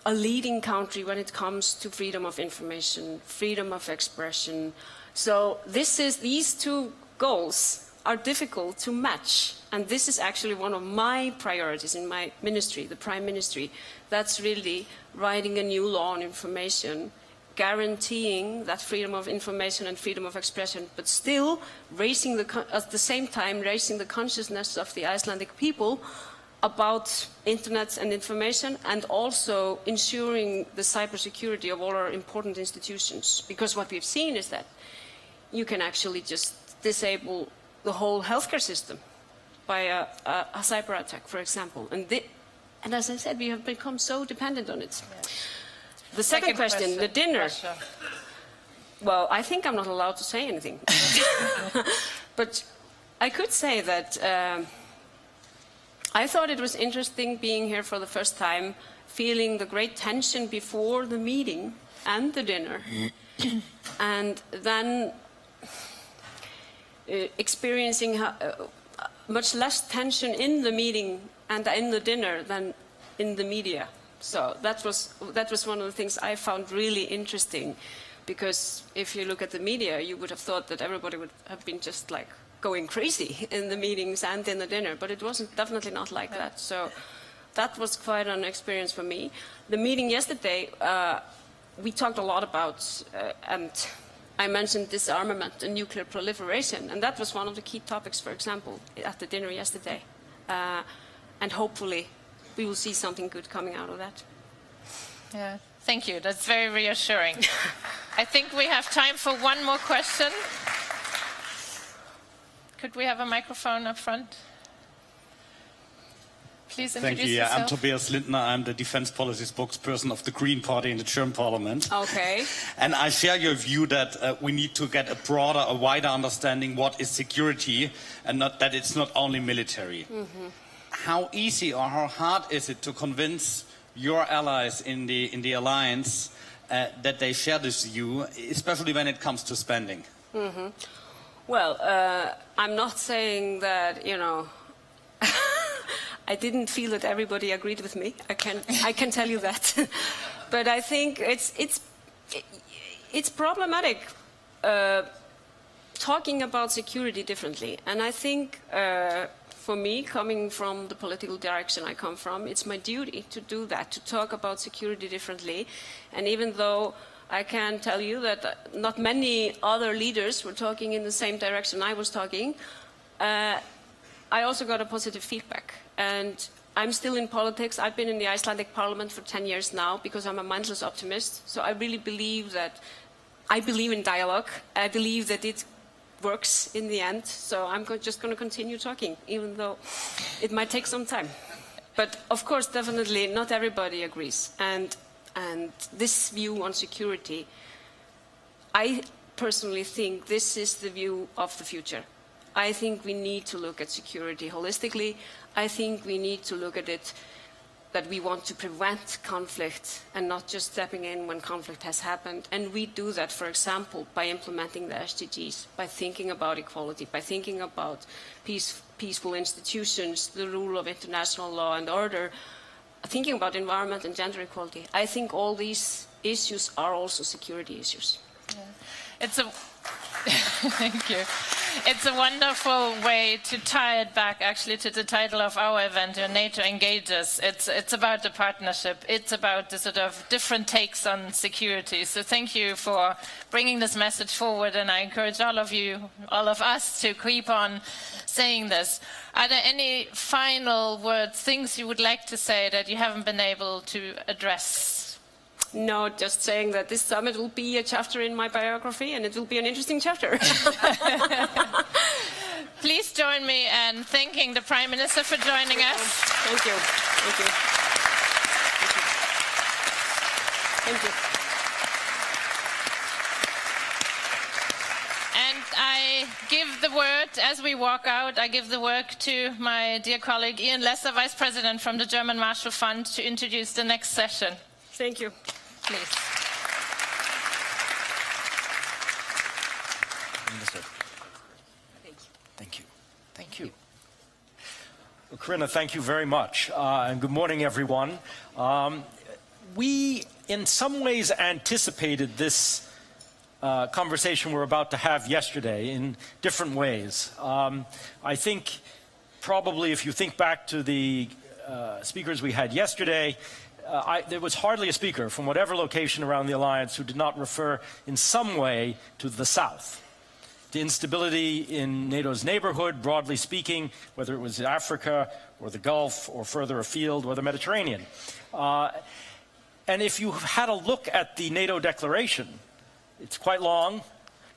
leading country when it comes to freedom of information, freedom of expression. So these two goals are difficult to match. And this is actually one of my priorities in my ministry, the Prime Ministry. That's really writing a new law on information, guaranteeing that freedom of information and freedom of expression, but still at the same time raising the consciousness of the Icelandic people about internet and information, and also ensuring the cybersecurity of all our important institutions. Because what we've seen is that you can actually just disable the whole healthcare system by a cyber attack, for example. And as I said, we have become so dependent on it. Yeah. The second question, the dinner. Russia. Well, I think I'm not allowed to say anything. But I could say that I thought it was interesting being here for the first time, feeling the great tension before the meeting and the dinner, and then experiencing much less tension in the meeting and in the dinner than in the media. So that was one of the things I found really interesting, because if you look at the media, you would have thought that everybody would have been just like going crazy in the meetings and in the dinner, but it wasn't, definitely not like that. So that was quite an experience for me. The meeting yesterday, we talked a lot about, and I mentioned disarmament and nuclear proliferation, and that was one of the key topics, for example, at the dinner yesterday. And hopefully we will see something good coming out of that. Yeah, thank you. That's very reassuring. I think we have time for one more question. Could we have a microphone up front? Please introduce yourself. I'm Tobias Lindner. I'm the defense policy spokesperson of the Green Party in the German parliament. Okay. And I share your view that we need to get a wider understanding what is security, and that it's not only military. Mm-hmm. How easy or how hard is it to convince your allies in the alliance that they share this view, especially when it comes to spending? Mm-hmm. Well, I'm not saying that, I didn't feel that everybody agreed with me. I can tell you that. But I think it's problematic talking about security differently. And I think for me, coming from the political direction I come from, it's my duty to do that, to talk about security differently. And even though I can tell you that not many other leaders were talking in the same direction I was talking, I also got a positive feedback. And I'm still in politics. I've been in the Icelandic parliament for 10 years now because I'm a mindless optimist. So I really believe in dialogue. I believe that it works in the end. So I'm just going to continue talking, even though it might take some time. But of course, definitely not everybody agrees. And this view on security, I personally think this is the view of the future. I think we need to look at security holistically. I think we need to look at it that we want to prevent conflict and not just stepping in when conflict has happened. And we do that, for example, by implementing the SDGs, by thinking about equality, by thinking about peaceful institutions, the rule of international law and order, thinking about environment and gender equality. I think all these issues are also security issues. Yeah. Thank you. It's a wonderful way to tie it back, actually, to the title of our event, NATO Engages. It's about the partnership. It's about the sort of different takes on security. So thank you for bringing this message forward, and I encourage all of you, all of us, to keep on saying this. Are there any final words, things you would like to say that you haven't been able to address? No, just saying that this summit will be a chapter in my biography, and it will be an interesting chapter. Please join me in thanking the Prime Minister for joining us. Thank you. Thank you. Thank you. And I give the word, as we walk out, I give the word to my dear colleague Ian Lesser, Vice President from the German Marshall Fund, to introduce the next session. Thank you. Please. Thank you. Thank you. Well, Corinna, thank you very much. And good morning, everyone. We, in some ways, anticipated this conversation we're about to have yesterday in different ways. I think probably if you think back to the speakers we had yesterday, there was hardly a speaker from whatever location around the alliance who did not refer in some way to the South. The instability in NATO's neighborhood, broadly speaking, whether it was Africa or the Gulf or further afield or the Mediterranean. And if you had a look at the NATO declaration, it's quite long,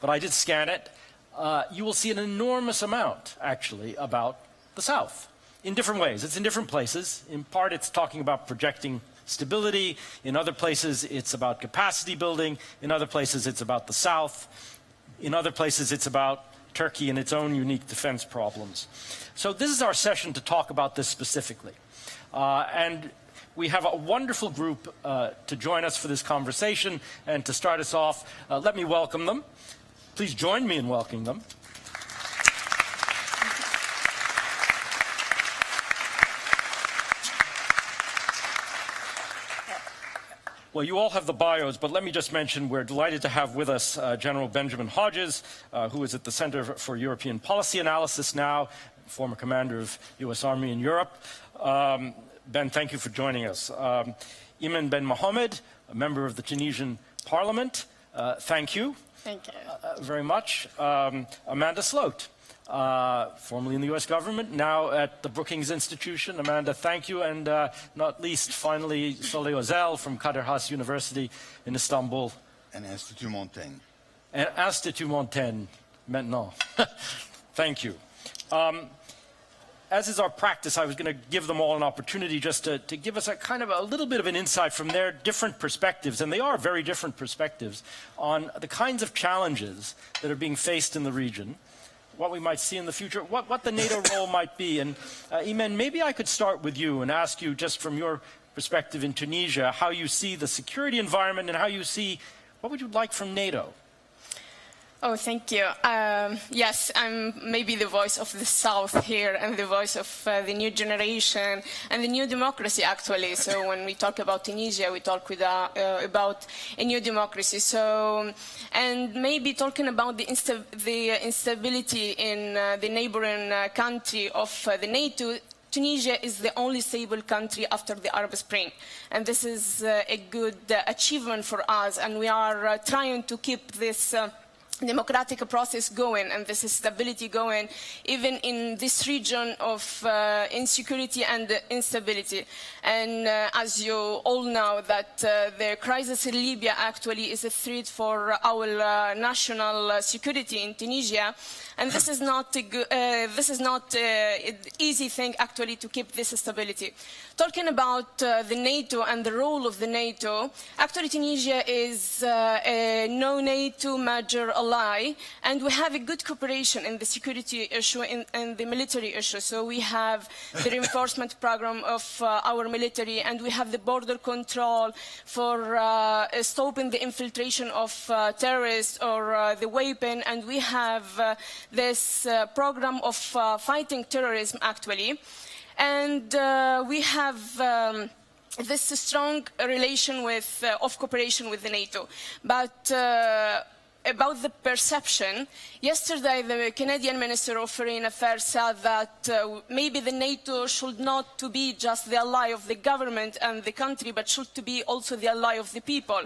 but I did scan it, you will see an enormous amount, actually, about the South in different ways. It's in different places. In part, it's talking about projecting stability. In other places, it's about capacity building. In other places, it's about the South. In other places, it's about Turkey and its own unique defense problems. So this is our session to talk about this specifically. And we have a wonderful group to join us for this conversation. And to start us off, let me welcome them. Please join me in welcoming them. Well, you all have the bios, but let me just mention we're delighted to have with us General Benjamin Hodges, who is at the Center for European Policy Analysis now, former commander of U.S. Army in Europe. Ben, thank you for joining us. Iman Ben Mohammed, a member of the Tunisian Parliament, thank you. Thank you. Very much. Amanda Sloat, formerly in the U.S. government, now at the Brookings Institution. Amanda, thank you. And not least, finally, Soleh Özel from Kadir Has University in Istanbul. And Institut Montaigne. And Institut Montaigne, maintenant. Thank you. As is our practice, I was going to give them all an opportunity just to give us a kind of a little bit of an insight from their different perspectives, and they are very different perspectives, on the kinds of challenges that are being faced in the region, what we might see in the future, what the NATO role might be. And Iman, maybe I could start with you and ask you, just from your perspective in Tunisia, how you see the security environment and how you see, what would you like from NATO? Oh, thank you. Yes, I'm maybe the voice of the South here and the voice of the new generation and the new democracy, actually. So when we talk about Tunisia, we talk about a new democracy. So, and maybe talking about the instability in the neighboring country of the NATO. Tunisia is the only stable country after the Arab Spring. And this is a good achievement for us. And we are trying to keep this democratic process going and this stability going, even in this region of insecurity and instability. And as you all know, that the crisis in Libya actually is a threat for our national security in Tunisia. And this is not an easy thing actually to keep this stability. Talking about the NATO and the role of the NATO, actually Tunisia is a no-NATO major ally, and we have a good cooperation in the security issue and the military issue. So we have the reinforcement program of our military, and we have the border control for stopping the infiltration of terrorists or the weapon, and we have this program of fighting terrorism actually. And we have this strong relation with, of cooperation with the NATO. But about the perception, yesterday the Canadian Minister of Foreign Affairs said that maybe the NATO should not to be just the ally of the government and the country, but should to be also the ally of the people.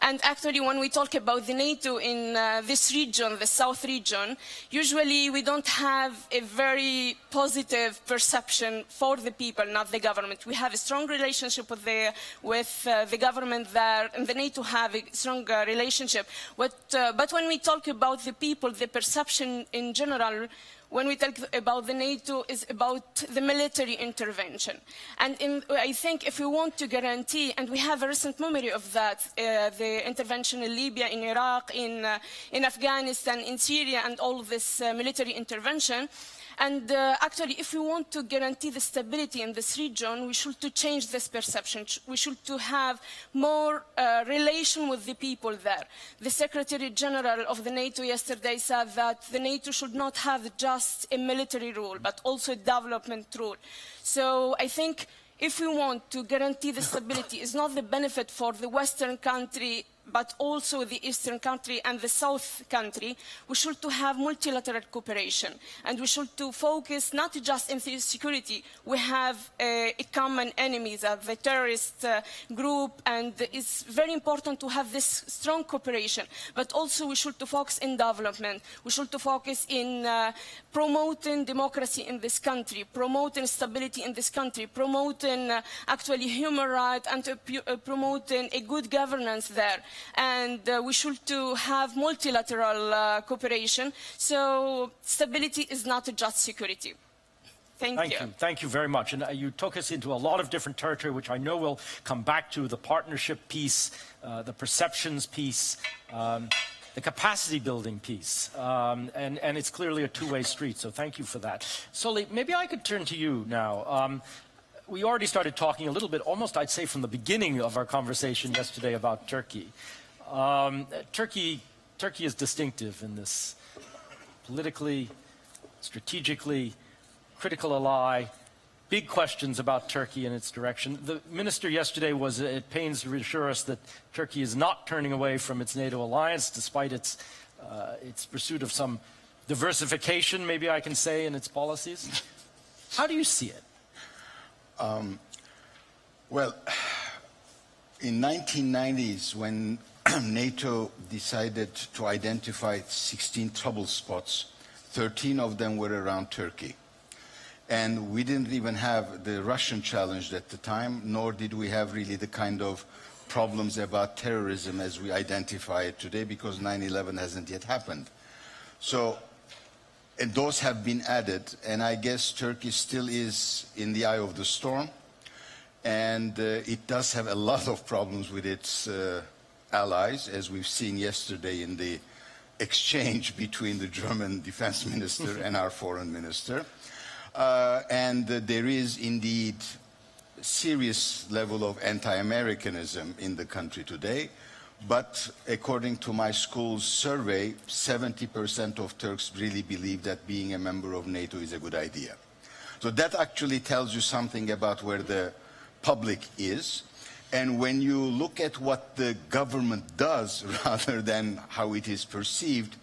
And actually, when we talk about the NATO in this region, the South region, usually we don't have a very positive perception for the people, not the government. We have a strong relationship with the government there, and the NATO have a strong relationship. But when we talk about the people, the perception in general, when we talk about the NATO, is about the military intervention. And I think if we want to guarantee, and we have a recent memory of that, the intervention in Libya, in Iraq, in Afghanistan, in Syria, and all of this military intervention. And actually, if we want to guarantee the stability in this region, we should to change this perception. We should to have more relation with the people there. The Secretary General of the NATO yesterday said that the NATO should not have just a military role, but also a development role. So I think if we want to guarantee the stability, it's not the benefit for the Western country, but also the Eastern country and the South country, we should to have multilateral cooperation. And we should to focus not just in security. We have a common enemy, the terrorist group, and it's very important to have this strong cooperation. But also we should to focus in development. We should to focus in promoting democracy in this country, promoting stability in this country, promoting actually human rights, and promoting a good governance there. And we should to have multilateral cooperation. So stability is not just security. Thank you. Thank you very much. And you took us into a lot of different territory, which I know we'll come back to, the partnership piece, the perceptions piece, the capacity building piece. And it's clearly a two-way street, so thank you for that. Soli, maybe I could turn to you now. We already started talking a little bit, almost I'd say from the beginning of our conversation yesterday about Turkey. Turkey is distinctive in this politically, strategically, critical ally, big questions about Turkey and its direction. The minister yesterday was at pains to reassure us that Turkey is not turning away from its NATO alliance, despite its pursuit of some diversification, maybe I can say, in its policies. How do you see it? Well, in 1990s, when NATO decided to identify 16 trouble spots, 13 of them were around Turkey. And we didn't even have the Russian challenge at the time, nor did we have really the kind of problems about terrorism as we identify it today, because 9/11 hasn't yet happened. So, and those have been added, and I guess Turkey still is in the eye of the storm, and it does have a lot of problems with its allies, as we've seen yesterday in the exchange between the German defense minister and our foreign minister. And there is indeed a serious level of anti-Americanism in the country today. But according to my school's survey, 70% of Turks really believe that being a member of NATO is a good idea. So that actually tells you something about where the public is. And when you look at what the government does rather than how it is perceived,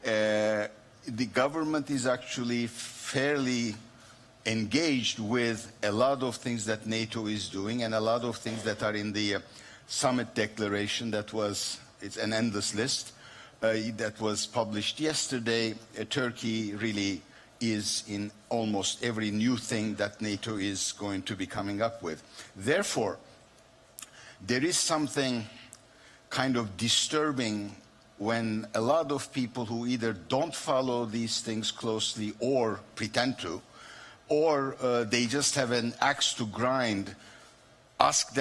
the government is actually fairly engaged with a lot of things that NATO is doing and a lot of things that are in the summit declaration it's an endless list, that was published yesterday. Turkey really is in almost every new thing that NATO is going to be coming up with. Therefore, there is something kind of disturbing when a lot of people who either don't follow these things closely or pretend to, or they just have an axe to grind, ask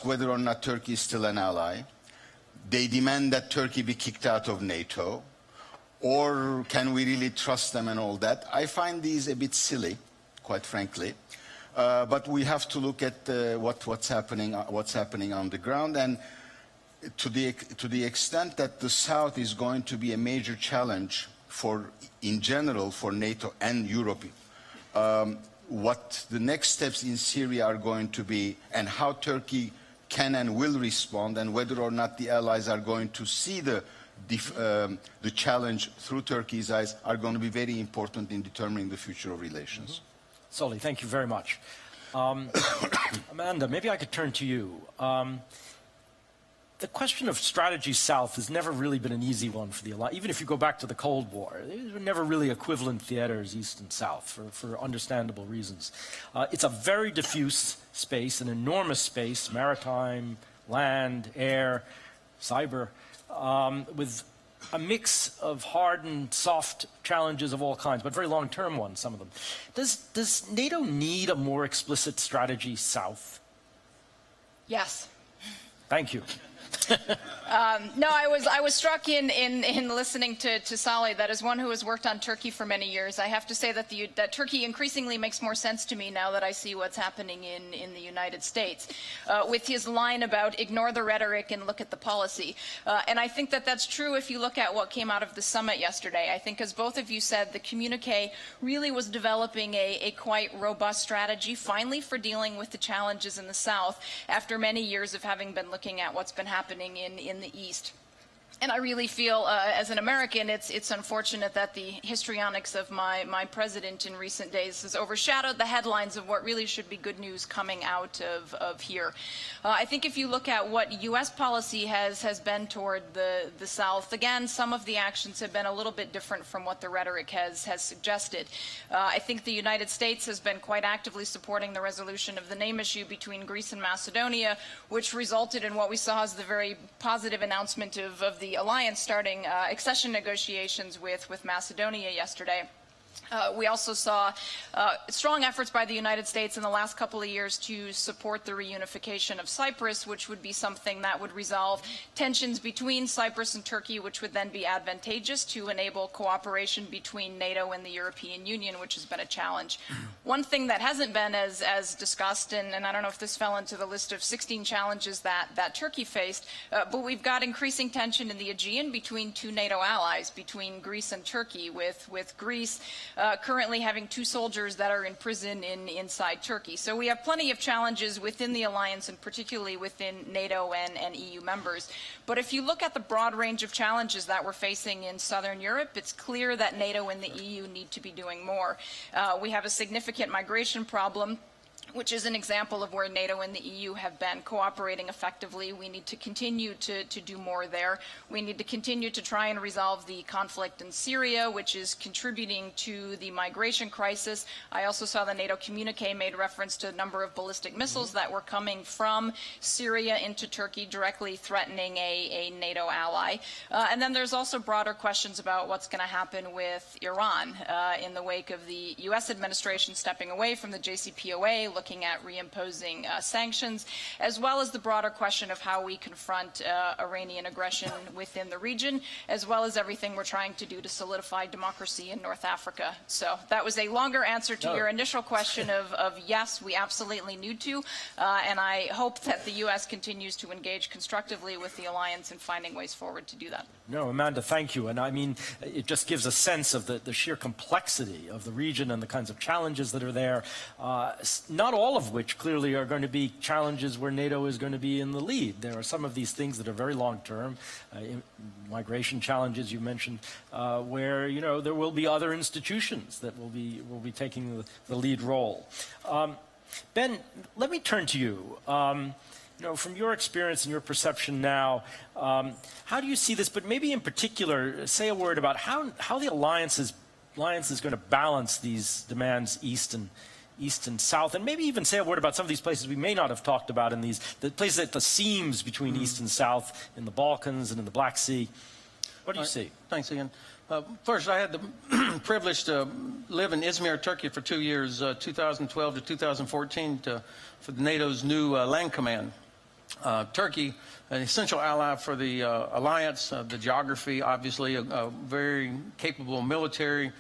whether or not Turkey is still an ally. They demand that Turkey be kicked out of NATO, or can we really trust them and all that. I find these a bit silly, quite frankly. But we have to look at what's happening on the ground, and to the extent that the South is going to be a major challenge in general for NATO and Europe. What the next steps in Syria are going to be, and how Turkey can and will respond, and whether or not the allies are going to see the the challenge through Turkey's eyes are going to be very important in determining the future of relations. Solly, thank you very much. Amanda, maybe I could turn to you. The question of strategy south has never really been an easy one for the alliance. Even if you go back to the Cold War, there were never really equivalent theaters east and south for understandable reasons. It's a very diffuse space, an enormous space, maritime, land, air, cyber, with a mix of hard and soft challenges of all kinds, but very long-term ones, some of them. Does NATO need a more explicit strategy south? Yes. Thank you. No, I was struck in listening to Solly, that as one who has worked on Turkey for many years, I have to say that that Turkey increasingly makes more sense to me now that I see what's happening in the United States, with his line about ignore the rhetoric and look at the policy. And I think that that's true if you look at what came out of the summit yesterday. I think, as both of you said, the communique really was developing a quite robust strategy, finally, for dealing with the challenges in the South after many years of having been looking at what's been happening in the East. And I really feel, as an American, it's unfortunate that the histrionics of my president in recent days has overshadowed the headlines of what really should be good news coming out of here. I think if you look at what U.S. policy has been toward the South, again, some of the actions have been a little bit different from what the rhetoric has suggested. I think the United States has been quite actively supporting the resolution of the name issue between Greece and Macedonia, which resulted in what we saw as the very positive announcement of the alliance starting accession negotiations with Macedonia yesterday. We also saw strong efforts by the United States in the last couple of years to support the reunification of Cyprus, which would be something that would resolve tensions between Cyprus and Turkey, which would then be advantageous to enable cooperation between NATO and the European Union, which has been a challenge. One thing that hasn't been as discussed, and I don't know if this fell into the list of 16 challenges that Turkey faced, but we've got increasing tension in the Aegean between two NATO allies, between Greece and Turkey, with Greece currently having 2 soldiers that are in prison inside Turkey. So we have plenty of challenges within the alliance, and particularly within NATO and EU members. But if you look at the broad range of challenges that we're facing in Southern Europe, it's clear that NATO and the EU need to be doing more. We have a significant migration problem, which is an example of where NATO and the EU have been cooperating effectively. We need to continue to do more there. We need to continue to try and resolve the conflict in Syria, which is contributing to the migration crisis. I also saw the NATO communique made reference to a number of ballistic missiles that were coming from Syria into Turkey, directly threatening a NATO ally. And then there's also broader questions about what's going to happen with Iran in the wake of the U.S. administration stepping away from the JCPOA, looking at reimposing sanctions, as well as the broader question of how we confront Iranian aggression within the region, as well as everything we're trying to do to solidify democracy in North Africa. So that was a longer answer to your initial question of yes, we absolutely need to, and I hope that the U.S. continues to engage constructively with the alliance in finding ways forward to do that. No, Amanda, thank you. And I mean, it just gives a sense of the sheer complexity of the region and the kinds of challenges that are there. Not all of which clearly are going to be challenges where NATO is going to be in the lead. There are some of these things that are very long-term, migration challenges you mentioned, where there will be other institutions that will be taking the lead role. Ben, let me turn to you. From your experience and your perception now, how do you see this? But maybe in particular, say a word about how the alliance is going to balance these demands east and south, and maybe even say a word about some of these places we may not have talked about the places at the seams between east and south, in the Balkans and in the Black Sea. What do you see? Thanks again. First, I had the privilege to live in Izmir, Turkey for 2 years, 2012 to 2014, for NATO's new land command. Turkey, an essential ally for the alliance, the geography, obviously, a very capable military,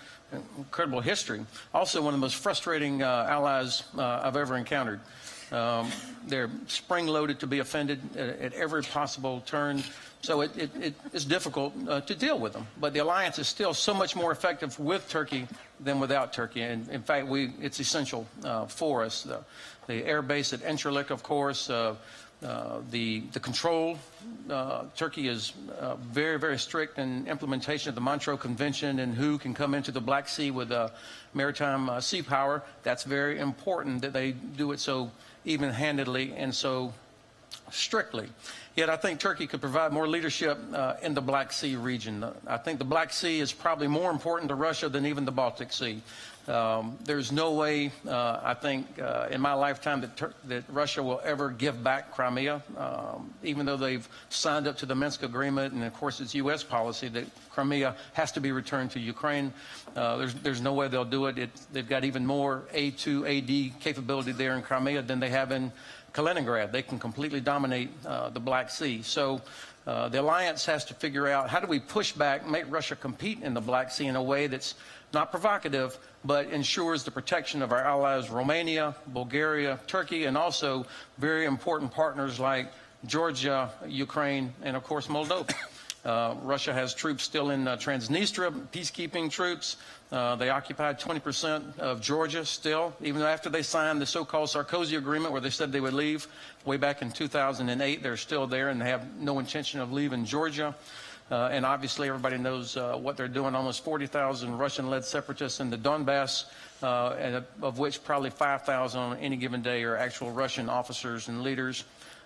incredible history. Also one of the most frustrating allies I've ever encountered. They're spring-loaded to be offended at every possible turn. So it's difficult to deal with them. But the alliance is still so much more effective with Turkey than without Turkey. And in fact, it's essential for us. The air base at Incirlik, of course, The control, Turkey is very, very strict in implementation of the Montreux Convention and who can come into the Black Sea with maritime sea power. That's very important that they do it so even-handedly and so strictly. Yet I think Turkey could provide more leadership in the Black Sea region. I think the Black Sea is probably more important to Russia than even the Baltic Sea. There's no way, I think, in my lifetime that Russia will ever give back Crimea, even though they've signed up to the Minsk Agreement, and of course it's U.S. policy that Crimea has to be returned to Ukraine. There's no way they'll do it. They've got even more A2, AD capability there in Crimea than they have in Kaliningrad. They can completely dominate the Black Sea. So the alliance has to figure out how do we push back, make Russia compete in the Black Sea in a way that's not provocative, but ensures the protection of our allies Romania, Bulgaria, Turkey, and also very important partners like Georgia, Ukraine, and of course Moldova. Russia has troops still in Transnistria, peacekeeping troops. They occupied 20% of Georgia still, even after they signed the so-called Sarkozy Agreement where they said they would leave way back in 2008. They're still there and they have no intention of leaving Georgia. And obviously everybody knows what they're doing. Almost 40,000 Russian-led separatists in the Donbass, and of which probably 5,000 on any given day are actual Russian officers and leaders.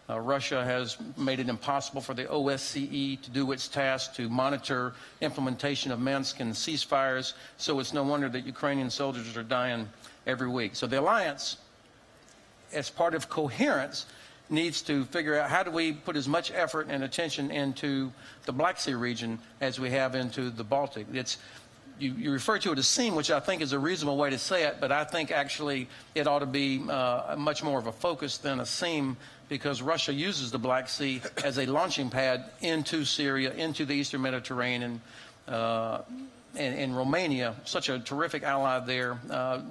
Russia has made it impossible for the OSCE to do its task to monitor implementation of Minsk and ceasefires, so it's no wonder that Ukrainian soldiers are dying every week. So the alliance, as part of coherence, needs to figure out how do we put as much effort and attention into the Black Sea region as we have into the Baltic. You refer to it as seam, which I think is a reasonable way to say it, but I think actually it ought to be much more of a focus than a seam, because Russia uses the Black Sea as a launching pad into Syria, into the Eastern Mediterranean, and Romania, such a terrific ally there,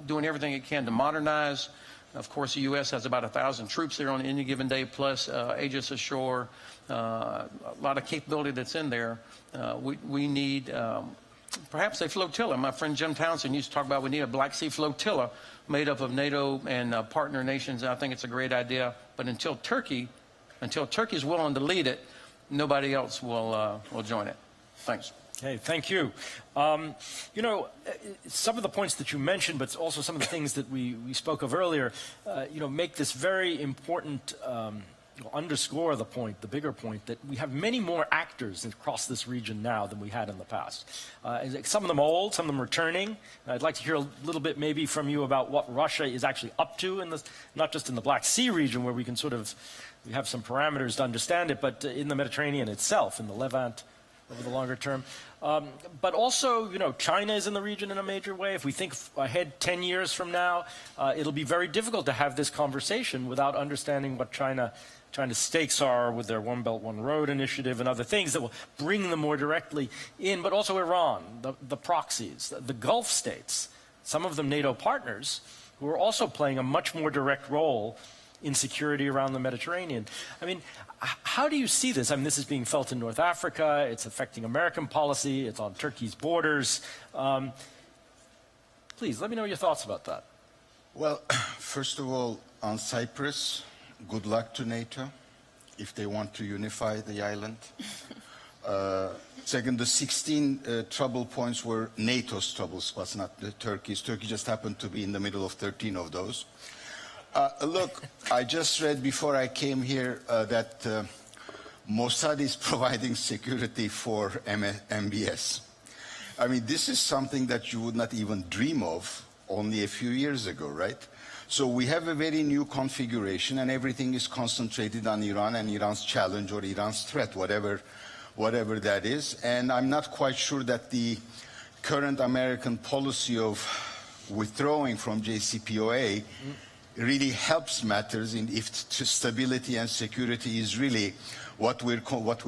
doing everything it can to modernize. Of course, the U.S. has about 1,000 troops there on any given day, plus Aegis ashore, a lot of capability that's in there. We need perhaps a flotilla. My friend Jim Townsend used to talk about we need a Black Sea flotilla made up of NATO and partner nations. I think it's a great idea. But until Turkey is willing to lead it, nobody else will join it. Thanks. Okay, thank you. You know, some of the points that you mentioned, but also some of the things that we spoke of earlier, make this very important, underscore the point, the bigger point, that we have many more actors across this region now than we had in the past. Some of them old, some of them returning. I'd like to hear a little bit maybe from you about what Russia is actually up to, not just in the Black Sea region, where we can we have some parameters to understand it, but in the Mediterranean itself, in the Levant, over the longer term. But also, China is in the region in a major way. If we think ahead 10 years from now, it'll be very difficult to have this conversation without understanding what China's stakes are with their One Belt, One Road initiative and other things that will bring them more directly in. But also Iran, the proxies, the Gulf states, some of them NATO partners, who are also playing a much more direct role in security around the Mediterranean. I mean, how do you see this? I mean, this is being felt in North Africa. It's affecting American policy. It's on Turkey's borders. Please, let me know your thoughts about that. Well, first of all, on Cyprus, good luck to NATO if they want to unify the island. Second, the 16 trouble points were NATO's trouble spots, not Turkey's. Turkey just happened to be in the middle of 13 of those. Look, I just read before I came here that Mossad is providing security for MBS. I mean, this is something that you would not even dream of only a few years ago, right? So we have a very new configuration, and everything is concentrated on Iran and Iran's challenge or Iran's threat, whatever that is. And I'm not quite sure that the current American policy of withdrawing from JCPOA really helps matters if stability and security is really what we're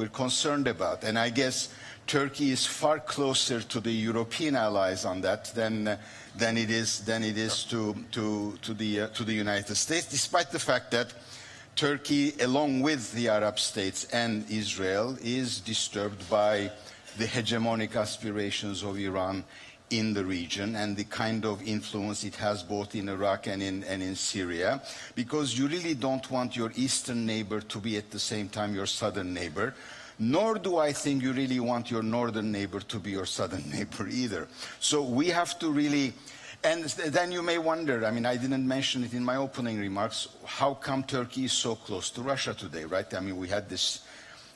concerned about. And I guess Turkey is far closer to the European allies on that than it is to the United States, despite the fact that Turkey, along with the Arab states and Israel, is disturbed by the hegemonic aspirations of Iran in the region and the kind of influence it has both in Iraq and in Syria, because you really don't want your eastern neighbor to be at the same time your southern neighbor. Nor do I think you really want your northern neighbor to be your southern neighbor either. So we have to really, and then you may wonder, I mean, I didn't mention it in my opening remarks, how come Turkey is so close to Russia today, right? I mean, we had this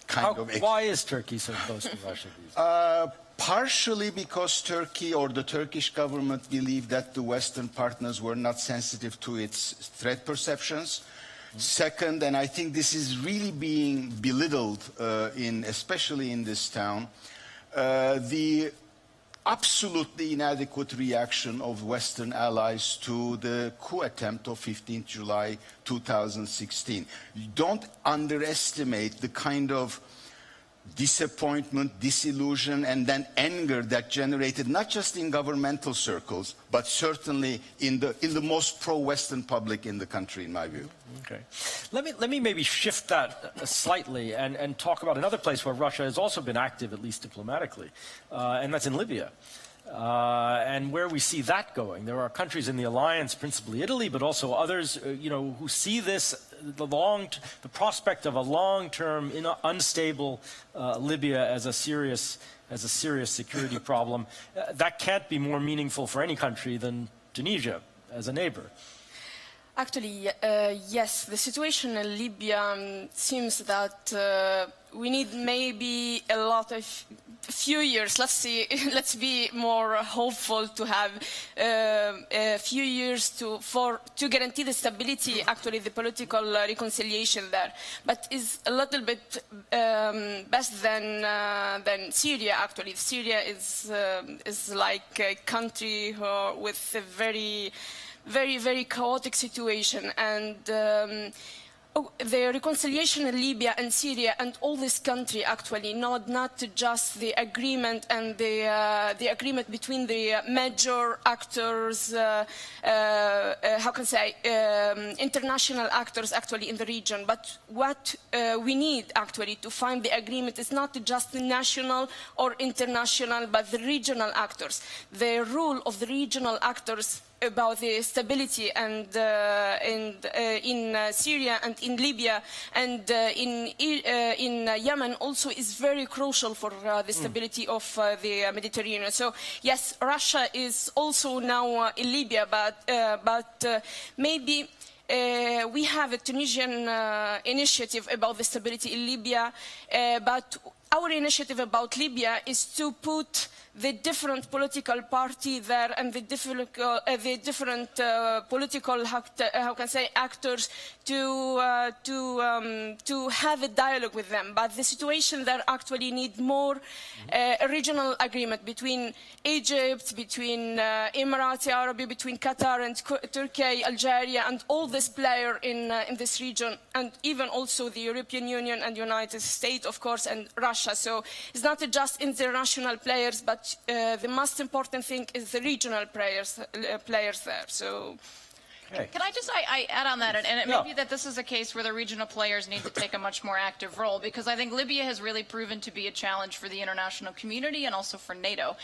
kind of... Why is Turkey so close to Russia these days? Partially because Turkey or the Turkish government believed that the Western partners were not sensitive to its threat perceptions. Second, and I think this is really being belittled, especially in this town, the absolutely inadequate reaction of Western allies to the coup attempt of 15th July 2016. You don't underestimate the kind of disappointment, disillusion, and then anger that generated not just in governmental circles, but certainly in the most pro-Western public in the country, in my view. Okay. Let me maybe shift that slightly and talk about another place where Russia has also been active, at least diplomatically, and that's in Libya. And where we see that going. There are countries in the alliance, principally Italy, but also others, who see this, the prospect of a long-term, unstable Libya as a serious security problem. That can't be more meaningful for any country than Tunisia as a neighbor. Actually, yes, the situation in Libya seems that we need maybe a few years. Let's be more hopeful to have a few years to guarantee the stability, actually the political reconciliation there. But is a little bit best than Syria. Actually, Syria is like a country with a very, very chaotic situation, and the reconciliation in Libya and Syria and all this country, actually, not just the agreement and the agreement between the major actors, international actors actually in the region, but what we need actually to find the agreement is not just the national or international, but the regional actors. The role of the regional actors about the stability and in Syria and in Libya and in Yemen also is very crucial for the stability of the Mediterranean. So yes, Russia is also now in Libya, but maybe we have a Tunisian initiative about the stability in Libya, but our initiative about Libya is to put the different political party there and the different political actors to have a dialogue with them. But the situation there actually need more regional agreement between Egypt, between Emirates Arab, between Qatar and Turkey, Algeria, and all this player in this region, and even also the European Union and United States, of course, and Russia. So it's not just international players, but the most important thing is the regional players there. So. Can I just add on that, and it may be that this is a case where the regional players need to take a much more active role, because I think Libya has really proven to be a challenge for the international community and also for NATO.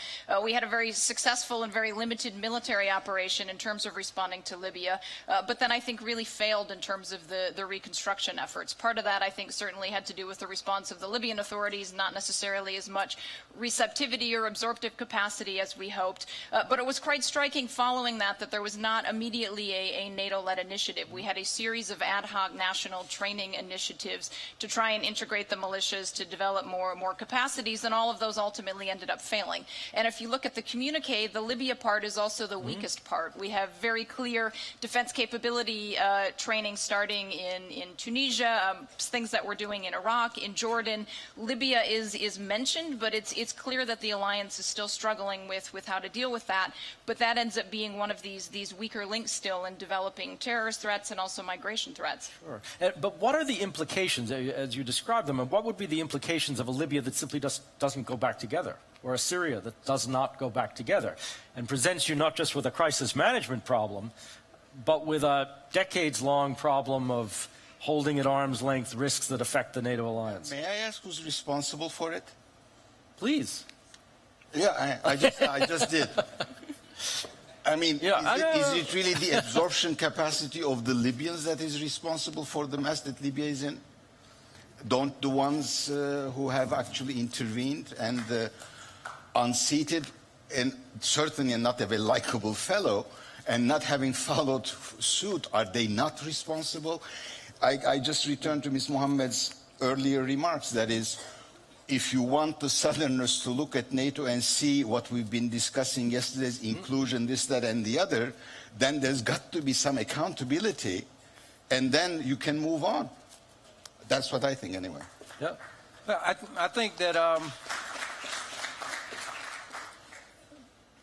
We had a very successful and very limited military operation in terms of responding to Libya, but then I think really failed in terms of the reconstruction efforts. Part of that, I think, certainly had to do with the response of the Libyan authorities, not necessarily as much receptivity or absorptive capacity as we hoped. But it was quite striking following that there was not immediately a NATO-led initiative. We had a series of ad hoc national training initiatives to try and integrate the militias to develop more capacities, and all of those ultimately ended up failing. And if you look at the communique, the Libya part is also the weakest part. We have very clear defense capability training starting in Tunisia, things that we're doing in Iraq, in Jordan. Libya is mentioned, but it's clear that the alliance is still struggling with how to deal with that. But that ends up being one of these weaker links still in developing terrorist threats and also migration threats. Sure. But what are the implications, as you describe them, and what would be the implications of a Libya that simply doesn't go back together, or a Syria that does not go back together, and presents you not just with a crisis management problem, but with a decades-long problem of holding at arm's length risks that affect the NATO alliance? May I ask who's responsible for it? Please. Yeah, I just did. I mean, is it really the absorption capacity of the Libyans that is responsible for the mess that Libya is in? Don't the ones who have actually intervened and unseated, and certainly not a very likable fellow, and not having followed suit, are they not responsible? I just returned to Ms. Mohammed's earlier remarks. That is, if you want the Southerners to look at NATO and see what we've been discussing yesterday's inclusion, this, that, and the other, then there's got to be some accountability, and then you can move on. That's what I think, anyway. Yeah. Well, I think that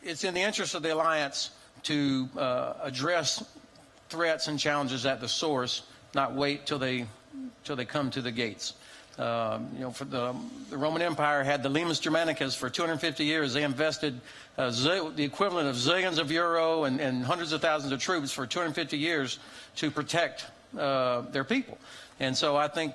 it's in the interest of the alliance to address threats and challenges at the source, not wait till they come to the gates. For the Roman Empire had the Limes Germanicus for 250 years. They invested the equivalent of zillions of euro and hundreds of thousands of troops for 250 years to protect their people. And so I think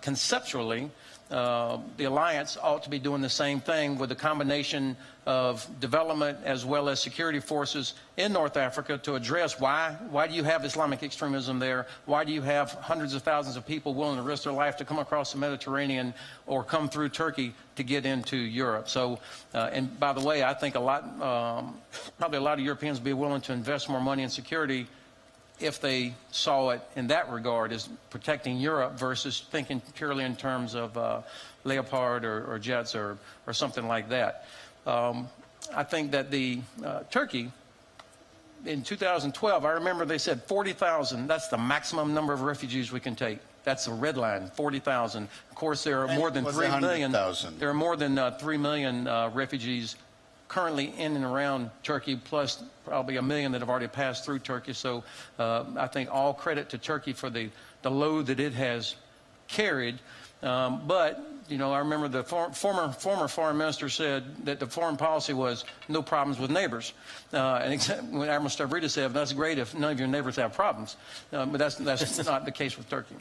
conceptually, the alliance ought to be doing the same thing with a combination of development as well as security forces in North Africa to address why do you have Islamic extremism there? Why do you have hundreds of thousands of people willing to risk their life to come across the Mediterranean or come through Turkey to get into Europe? So, and by the way, I think probably a lot of Europeans would be willing to invest more money in security if they saw it in that regard as protecting Europe versus thinking purely in terms of Leopard or jets or something like that. I think that Turkey, in 2012, I remember they said 40,000, that's the maximum number of refugees we can take. That's the red line, 40,000. Of course, there are more than 3 million. There are more than 3 million refugees currently in and around Turkey, plus probably 1 million that have already passed through Turkey. So I think all credit to Turkey for the load that it has carried. But I remember the former foreign minister said that the foreign policy was no problems with neighbors. And when Admiral Stavridis said, that's great if none of your neighbors have problems. But that's not the case with Turkey.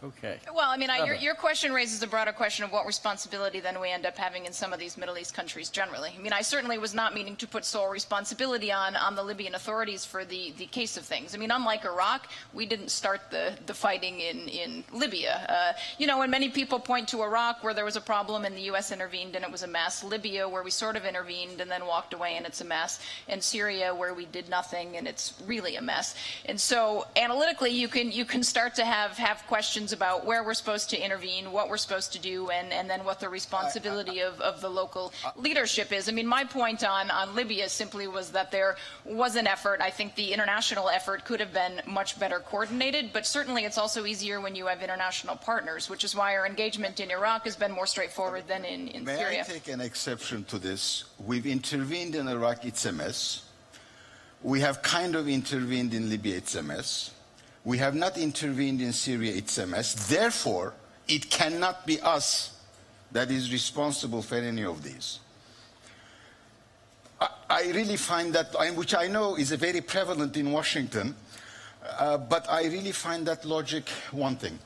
Okay. Well, I mean, your question raises a broader question of what responsibility then we end up having in some of these Middle East countries generally. I mean, I certainly was not meaning to put sole responsibility on the Libyan authorities for the case of things. I mean, unlike Iraq, we didn't start the fighting in Libya. When many people point to Iraq where there was a problem and the U.S. intervened and it was a mess, Libya where we sort of intervened and then walked away and it's a mess, and Syria where we did nothing and it's really a mess. And so analytically, you can start to have questions about where we're supposed to intervene, what we're supposed to do, and then what the responsibility of the local leadership is. I mean, my point on Libya simply was that there was an effort. I think the international effort could have been much better coordinated, but certainly it's also easier when you have international partners, which is why our engagement in Iraq has been more straightforward than in Syria. May I take an exception to this? We've intervened in Iraq, it's a mess. We have kind of intervened in Libya, it's a mess. We have not intervened in Syria, it's a mess. Therefore, it cannot be us that is responsible for any of these. I really find that, which I know is very prevalent in Washington, but I really find that logic wanting.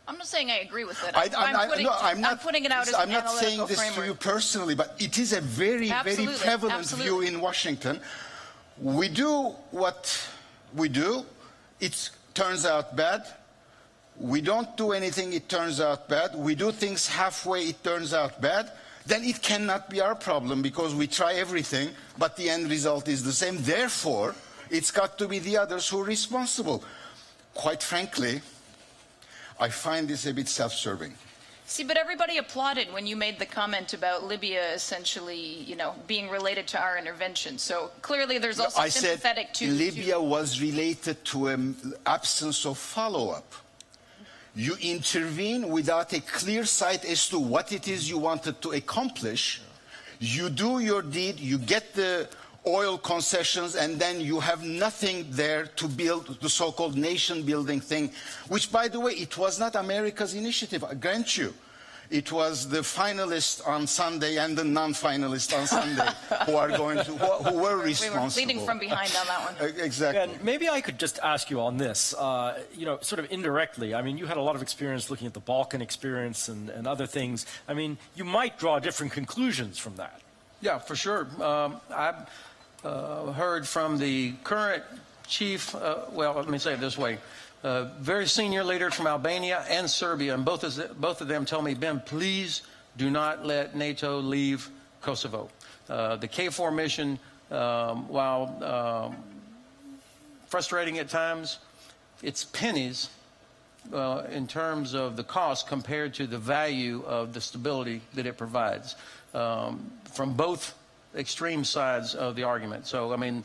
I'm not saying I agree with it. I'm putting it out as an analytical framework. I'm not saying this to you personally, but it is a very, very prevalent view in Washington. We do what we do. It turns out bad. We don't do anything, it turns out bad. We do things halfway, it turns out bad. Then it cannot be our problem because we try everything, but the end result is the same. Therefore, it's got to be the others who are responsible. Quite frankly, I find this a bit self-serving. See, but everybody applauded when you made the comment about Libya essentially, being related to our intervention. So clearly there's also sympathetic to... Libya was related to an absence of follow-up. You intervene without a clear sight as to what it is you wanted to accomplish. You do your deed, you get the oil concessions, and then you have nothing there to build the so-called nation-building thing, which, by the way, it was not America's initiative, I grant you. it was the finalists on Sunday and the non-finalists on Sunday who were responsible. We were leading from behind on that one. Exactly. And maybe I could just ask you on this, sort of indirectly. I mean, you had a lot of experience looking at the Balkan experience and other things. I mean, you might draw different conclusions from that. Yeah, for sure. I've heard from the current chief, well, let me say it this way, very senior leaders from Albania and Serbia, and both of them tell me, Ben, please do not let NATO leave Kosovo. The KFOR mission, while frustrating at times, it's pennies in terms of the cost compared to the value of the stability that it provides from both extreme sides of the argument. So, I mean,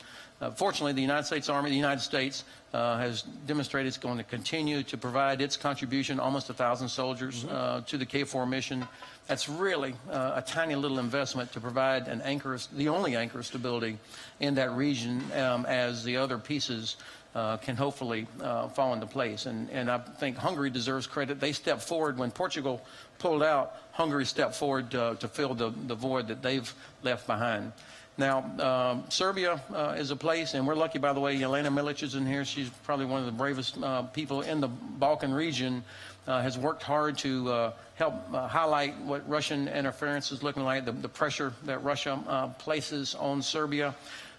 fortunately, the United States Army, the United States, has demonstrated it's going to continue to provide its contribution, almost 1,000 soldiers, to the KFOR mission. That's really a tiny little investment to provide an anchor, the only anchor of stability in that region, as the other pieces can hopefully fall into place. And I think Hungary deserves credit. They stepped forward when Portugal pulled out. Hungary stepped forward to fill the void that they've left behind. Now, Serbia is a place, and we're lucky, by the way, Jelena Milic is in here. She's probably one of the bravest people in the Balkan region, has worked hard to help highlight what Russian interference is looking like, the pressure that Russia places on Serbia.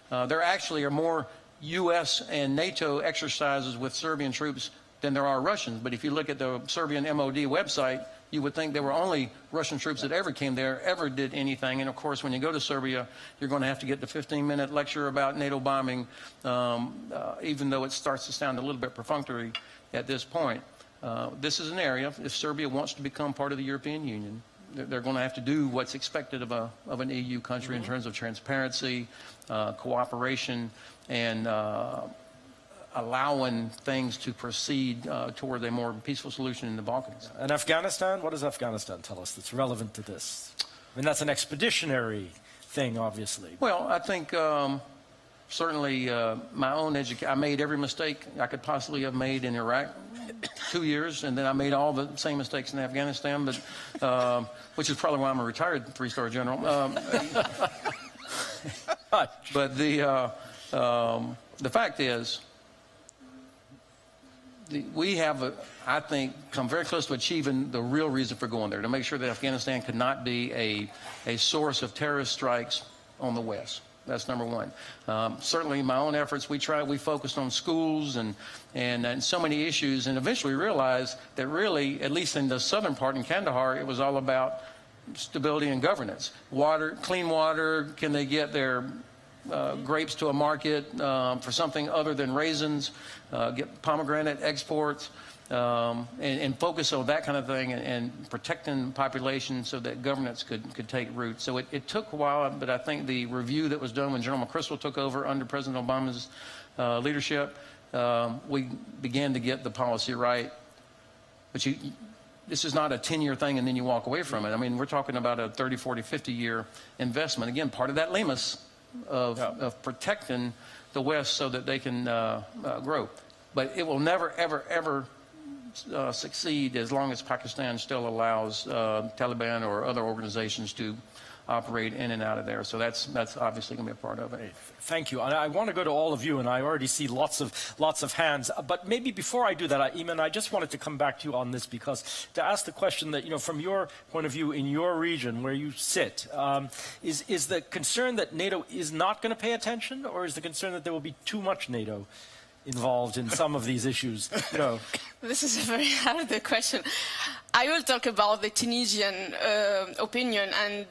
There actually are more U.S. and NATO exercises with Serbian troops than there are Russians. But if you look at the Serbian MOD website, you would think there were only Russian troops that ever came there, ever did anything. And of course, when you go to Serbia, you're going to have to get the 15-minute lecture about NATO bombing, even though it starts to sound a little bit perfunctory at this point. This is an area, if Serbia wants to become part of the European Union, they're going to have to do what's expected of an EU country in terms of transparency, cooperation, and allowing things to proceed toward a more peaceful solution in the Balkans. And Afghanistan, what does Afghanistan tell us that's relevant to this? I mean, that's an expeditionary thing, obviously. Well, I think certainly my own education, I made every mistake I could possibly have made in Iraq 2 years, and then I made all the same mistakes in Afghanistan, but which is probably why I'm a retired three-star general. But the fact is, we have, I think, come very close to achieving the real reason for going there, to make sure that Afghanistan could not be a source of terrorist strikes on the West. That's number one. Certainly, my own efforts, we focused on schools and so many issues, and eventually realized that really, at least in the southern part in Kandahar, it was all about stability and governance. Water, clean water, can they get their grapes to a market for something other than raisins, get pomegranate exports, and focus on that kind of thing and protecting the population so that governance could take root. So it took a while, but I think the review that was done when General McChrystal took over under President Obama's leadership, we began to get the policy right. But this is not a 10-year thing and then you walk away from it. I mean, we're talking about a 30, 40, 50-year investment. Again, part of that limus of protecting the West so that they can grow. But it will never, ever, ever succeed as long as Pakistan still allows Taliban or other organizations to operate in and out of there. So that's obviously going to be a part of it. Thank you. And I want to go to all of you, and I already see lots of hands. But maybe before I do that, Eamon, I just wanted to come back to you on this, because to ask the question that, from your point of view in your region where you sit, is the concern that NATO is not going to pay attention, or is the concern that there will be too much NATO involved in some of these issues? This is a very hard question. I will talk about the Tunisian opinion, and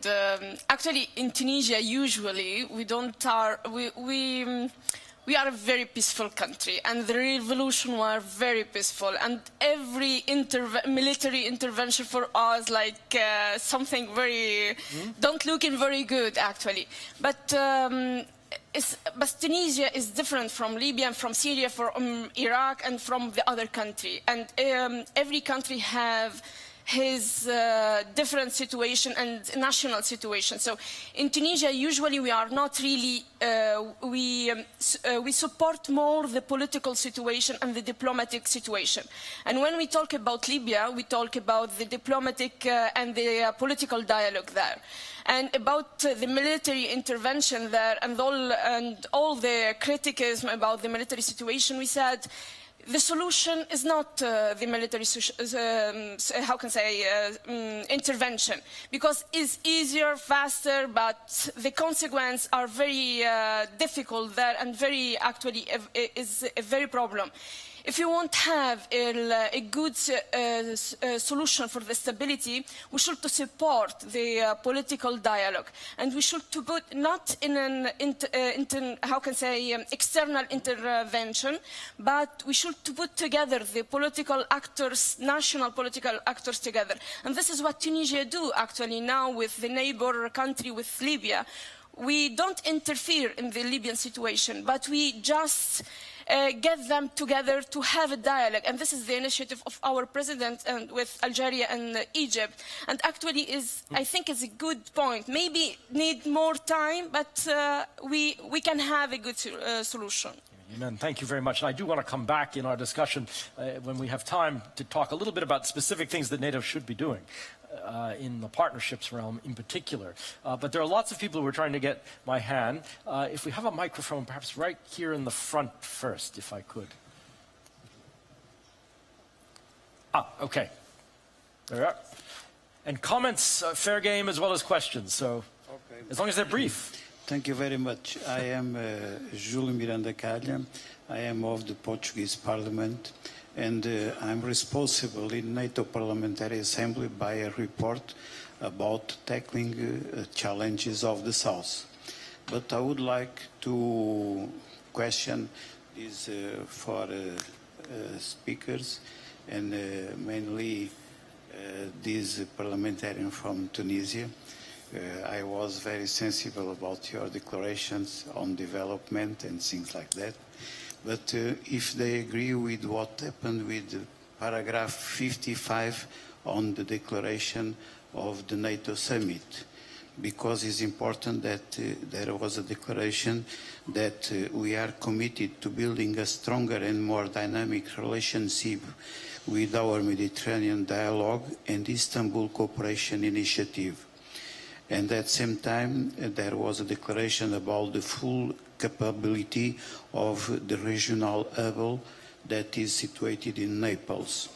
actually in Tunisia usually we are a very peaceful country, and the revolution was very peaceful, and every military intervention for us something very don't look in very good actually, but Tunisia is different from Libya, from Syria, from Iraq, and from the other country. And every country have his different situation and national situation. So in Tunisia, usually we are not really, we support more the political situation and the diplomatic situation. And when we talk about Libya, we talk about the diplomatic and the political dialogue there. And about the military intervention there and all the criticism about the military situation, we said the solution is not the military, intervention, because it's easier, faster, but the consequences are very difficult there and actually is a very problem. If you want to have a good solution for the stability, we should to support the political dialogue, and we should to put not in an external intervention, but we should to put together the political actors, national political actors together, and this is what Tunisia do actually now with the neighbor country, with Libya. We don't interfere in the Libyan situation, but we just get them together to have a dialogue. And this is the initiative of our president and with Algeria and Egypt. And actually I think is a good point. Maybe need more time, but we can have a good solution. Amen. Thank you very much. And I do want to come back in our discussion when we have time to talk a little bit about specific things that NATO should be doing. In the partnerships realm in particular. But there are lots of people who are trying to get my hand. If we have a microphone, perhaps right here in the front first, if I could. Okay. There we are. And comments, fair game as well as questions. So as long as they're brief. Thank you very much. I am Júlio Miranda Calha. I am of the Portuguese Parliament. And I'm responsible in NATO Parliamentary Assembly by a report about tackling challenges of the South. But I would like to question these four speakers, and mainly these parliamentarian from Tunisia. I was very sensible about your declarations on development and things like that. But if they agree with what happened with paragraph 55 on the declaration of the NATO summit, because it's important that there was a declaration that we are committed to building a stronger and more dynamic relationship with our Mediterranean dialogue and Istanbul Cooperation Initiative. And at the same time, there was a declaration about the full capability of the regional hub that is situated in Naples.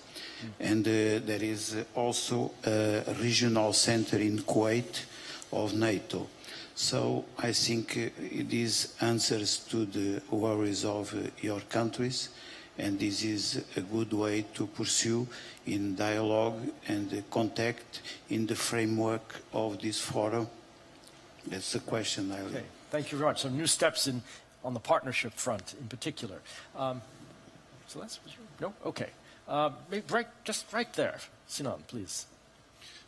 And there is also a regional center in Kuwait of NATO. So I think these answers to the worries of your countries, and this is a good way to pursue in dialogue and contact in the framework of this forum. That's the question I Okay. Thank you very much. So new steps on the partnership front in particular. So that's, no? Okay. Just right there. Sinan, please.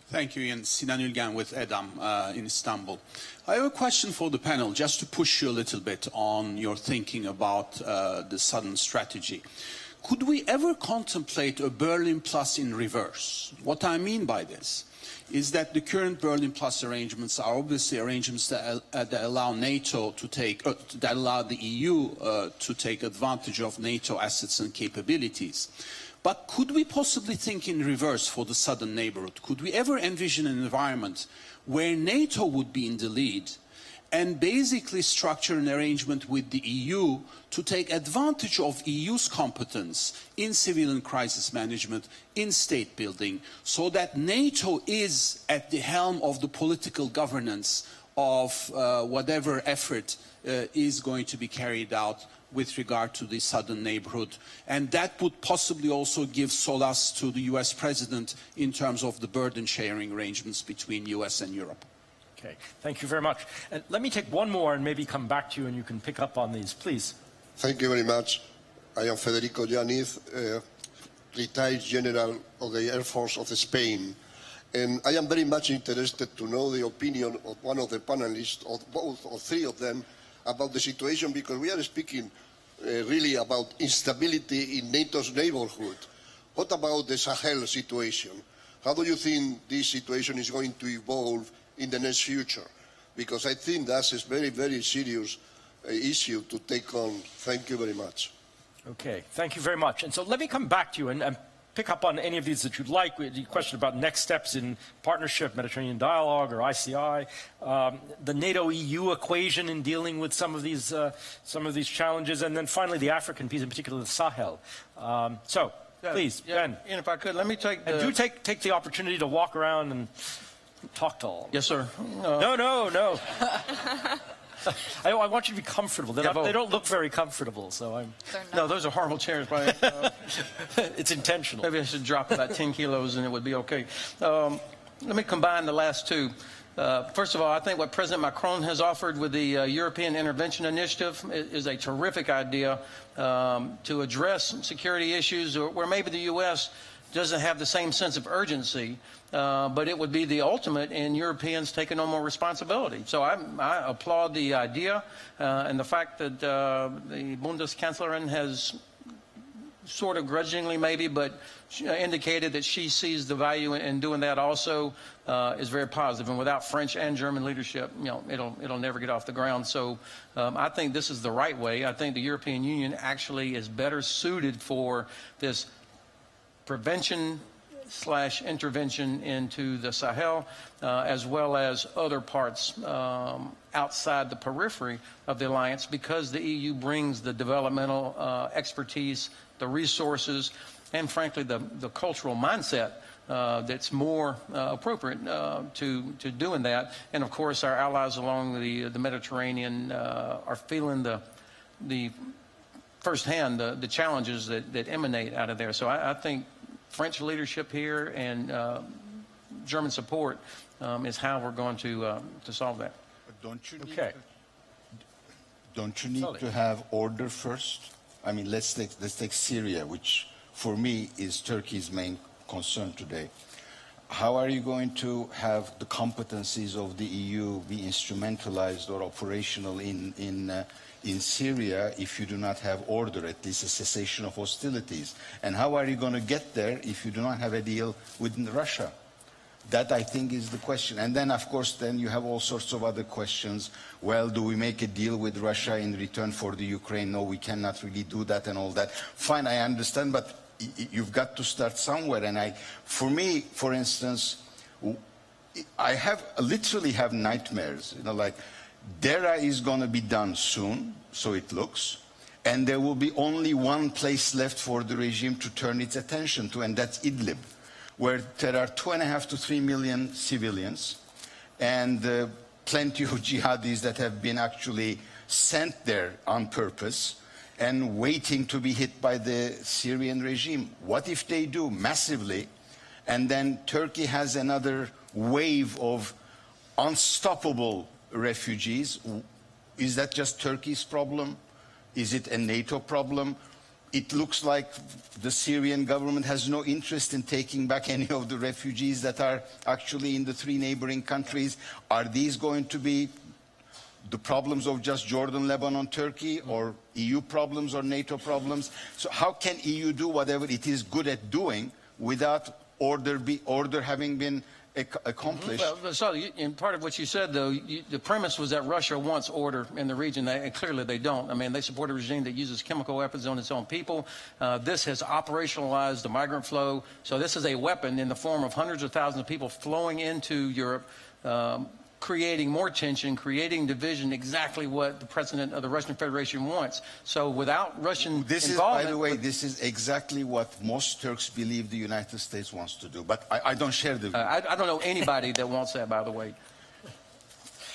Thank you, Ian. Sinan Ülgen with EDAM in Istanbul. I have a question for the panel, just to push you a little bit on your thinking about the Southern strategy. Could we ever contemplate a Berlin Plus in reverse? What I mean by this is that the current Berlin Plus arrangements are obviously arrangements that allow NATO to take, that allow the EU to take advantage of NATO assets and capabilities. But could we possibly think in reverse for the southern neighborhood? Could we ever envision an environment where NATO would be in the lead and basically structure an arrangement with the EU to take advantage of EU's competence in civilian crisis management, in state building, so that NATO is at the helm of the political governance of whatever effort is going to be carried out with regard to the southern neighborhood. And that would possibly also give solace to the US president in terms of the burden sharing arrangements between US and Europe. Okay, thank you very much. And let me take one more and maybe come back to you and you can pick up on these, please. Thank you very much. I am Federico Llaniz, retired general of the Air Force of Spain. And I am very much interested to know the opinion of one of the panelists, or both or three of them, about the situation, because we are speaking really about instability in NATO's neighborhood. What about the Sahel situation? How do you think this situation is going to evolve in the next future? Because I think that's a very, very serious issue to take on. Thank you very much. Okay, thank you very much. And so let me come back to you and pick up on any of these that you'd like. The question about next steps in partnership, Mediterranean dialogue, or ICI, the NATO-EU equation in dealing with some of these challenges, and then finally the African piece, in particular the Sahel. Please, Ben. And if I could, let me take the... And do take the opportunity to walk around and talk to all. Yes, sir. No. I want you to be comfortable. They don't look very comfortable, so I'm... No, those are horrible chairs, Brian. It's intentional. Maybe I should drop about 10 kilos and it would be okay. Let me combine the last two. First of all, I think what President Macron has offered with the European Intervention Initiative is a terrific idea to address security issues where maybe the U.S. doesn't have the same sense of urgency, but it would be the ultimate in Europeans taking on more responsibility. So I applaud the idea and the fact that the Bundeskanzlerin has sort of grudgingly maybe, but indicated that she sees the value in doing that also is very positive. And without French and German leadership, it'll never get off the ground. So I think this is the right way. I think the European Union actually is better suited for this prevention/intervention into the Sahel, as well as other parts outside the periphery of the alliance, because the EU brings the developmental expertise, the resources, and frankly the cultural mindset that's more appropriate to doing that. And of course our allies along the Mediterranean are feeling the firsthand the challenges that emanate out of there. So I think French leadership here and German support is how we're going to solve that. But don't you need to have order first? I mean, let's take Syria, which for me is Turkey's main concern today. How are you going to have the competencies of the EU be instrumentalized or operational in Syria if you do not have order, at least a cessation of hostilities? And how are you going to get there if you do not have a deal with Russia? That, I think, is the question. And then, of course, then you have all sorts of other questions. Well, do we make a deal with Russia in return for the Ukraine? No, we cannot really do that and all that. Fine, I understand, but you've got to start somewhere. And for me, for instance, I literally have nightmares, like Dera is going to be done soon, so it looks, and there will be only one place left for the regime to turn its attention to, and that's Idlib, where there are 2.5 to 3 million civilians and plenty of jihadis that have been actually sent there on purpose and waiting to be hit by the Syrian regime. What if they do massively, and then Turkey has another wave of unstoppable refugees? Is that just Turkey's problem? Is it a NATO problem? It looks like the Syrian government has no interest in taking back any of the refugees that are actually in the 3 neighboring countries. Are these going to be the problems of just Jordan, Lebanon, Turkey, or EU problems or NATO problems? So how can EU do whatever it is good at doing without order having been accomplished? Well, so in part of what you said, though, the premise was that Russia wants order in the region, and clearly they don't. I mean, they support a regime that uses chemical weapons on its own people. This has operationalized the migrant flow. So this is a weapon in the form of hundreds of thousands of people flowing into Europe, creating more tension, creating division, exactly what the president of the Russian Federation wants. So without Russian involvement... By the way, this is exactly what most Turks believe the United States wants to do. But I don't share the view. I don't know anybody that wants that, by the way.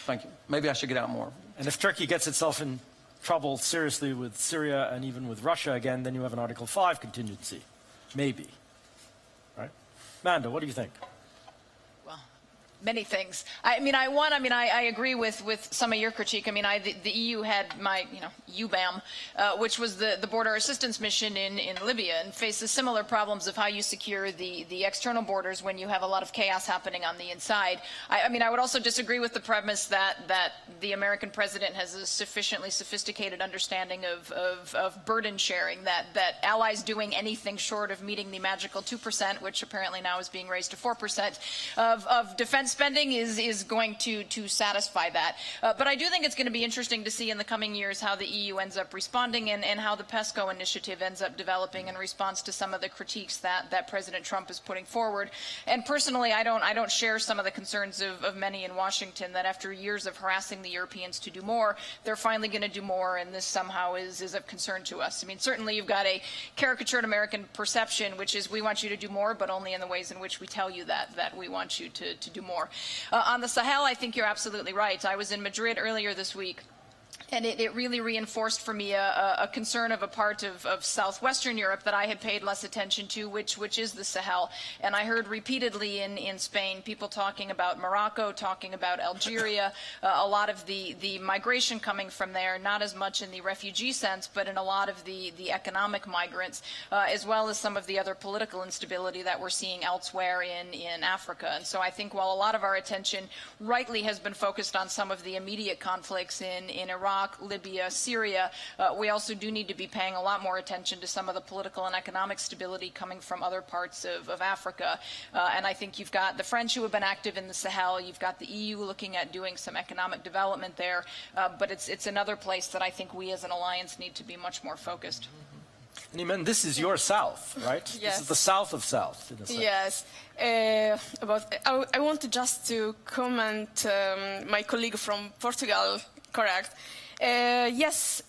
Thank you. Maybe I should get out more. And if Turkey gets itself in trouble seriously with Syria and even with Russia again, then you have an Article 5 contingency. Maybe. Right? Manda, what do you think? Many things. I agree with some of your critique. I agree with some of your critique. The EU had UBAM, which was the border assistance mission in Libya, and faces similar problems of how you secure the external borders when you have a lot of chaos happening on the inside. I would also disagree with the premise that the American president has a sufficiently sophisticated understanding of burden sharing, that allies doing anything short of meeting the magical 2%, which apparently now is being raised to 4%, of defense spending is going to satisfy that. But I do think it's going to be interesting to see in the coming years how the EU ends up responding and how the PESCO initiative ends up developing in response to some of the critiques that President Trump is putting forward. And personally, I don't share some of the concerns of many in Washington that after years of harassing the Europeans to do more, they're finally going to do more, and this somehow is of concern to us. Certainly you've got a caricatured American perception, which is we want you to do more, but only in the ways in which we tell you that we want you to do more. On the Sahel, I think you're absolutely right. I was in Madrid earlier this week, and it really reinforced for me a concern of a part of southwestern Europe that I had paid less attention to, which is the Sahel. And I heard repeatedly in Spain people talking about Morocco, talking about Algeria, a lot of the migration coming from there, not as much in the refugee sense, but in a lot of the economic migrants, as well as some of the other political instability that we're seeing elsewhere in Africa. And so I think while a lot of our attention rightly has been focused on some of the immediate conflicts in Iraq, Libya, Syria, we also do need to be paying a lot more attention to some of the political and economic stability coming from other parts of Africa. And I think you've got the French who have been active in the Sahel, you've got the EU looking at doing some economic development there, but it's another place that I think we as an alliance need to be much more focused. And Iman, this is your south, right? Yes. This is the south of south. In a sense. Yes. I wanted just to comment my colleague from Portugal, correct. Yes,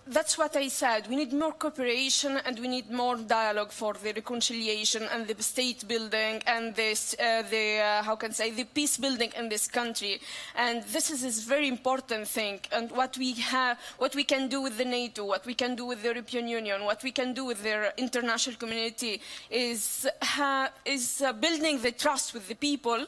that's what I said. We need more cooperation and we need more dialogue for the reconciliation and the state building and the peace building in this country. And this is a very important thing. And what we can do with the NATO, what we can do with the European Union, what we can do with the international community is building the trust with the people,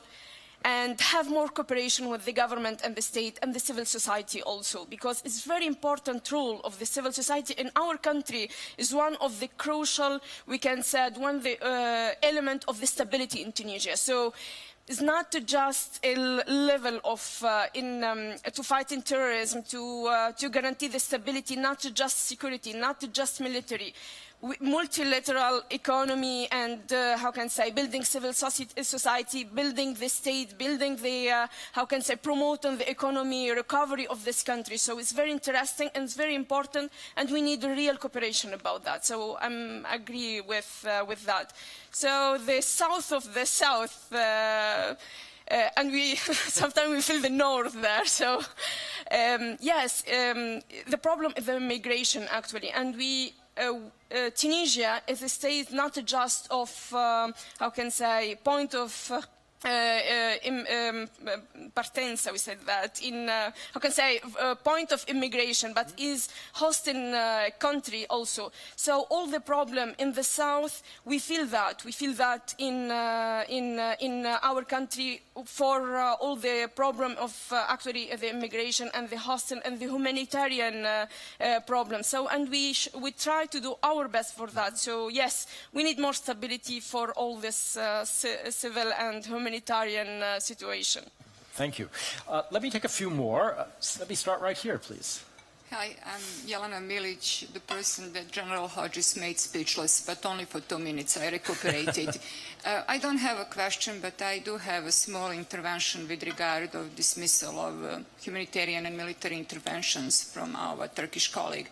and have more cooperation with the government and the state and the civil society also, because it's a very important role of the civil society in our country is one of the crucial, we can say, element of the stability in Tunisia. So it's not just a level of to fighting terrorism, to guarantee the stability, not just security, not just military. Multilateral economy and building civil society, building the state, building the promoting the economy, recovery of this country. So it's very interesting and it's very important, and we need real cooperation about that. So I agree with that. So the south of the south. And we sometimes we feel the north there. So yes, the problem is the migration actually, and Tunisia is a state not just of point of partenza, we said that, in point of immigration, but is hosting country also. So all the problem in the south, we feel that in our country for all the problem of actually the immigration and the hosting and the humanitarian problem. So and we try to do our best for that. So yes, we need more stability for all this civil and humanitarian situation. Thank you. Let me take a few more. Let me start right here, please. Hi, I'm Jelena Milic, the person that General Hodges made speechless, but only for 2 minutes. I recuperated. I don't have a question, but I do have a small intervention with regard of dismissal of humanitarian and military interventions from our Turkish colleague.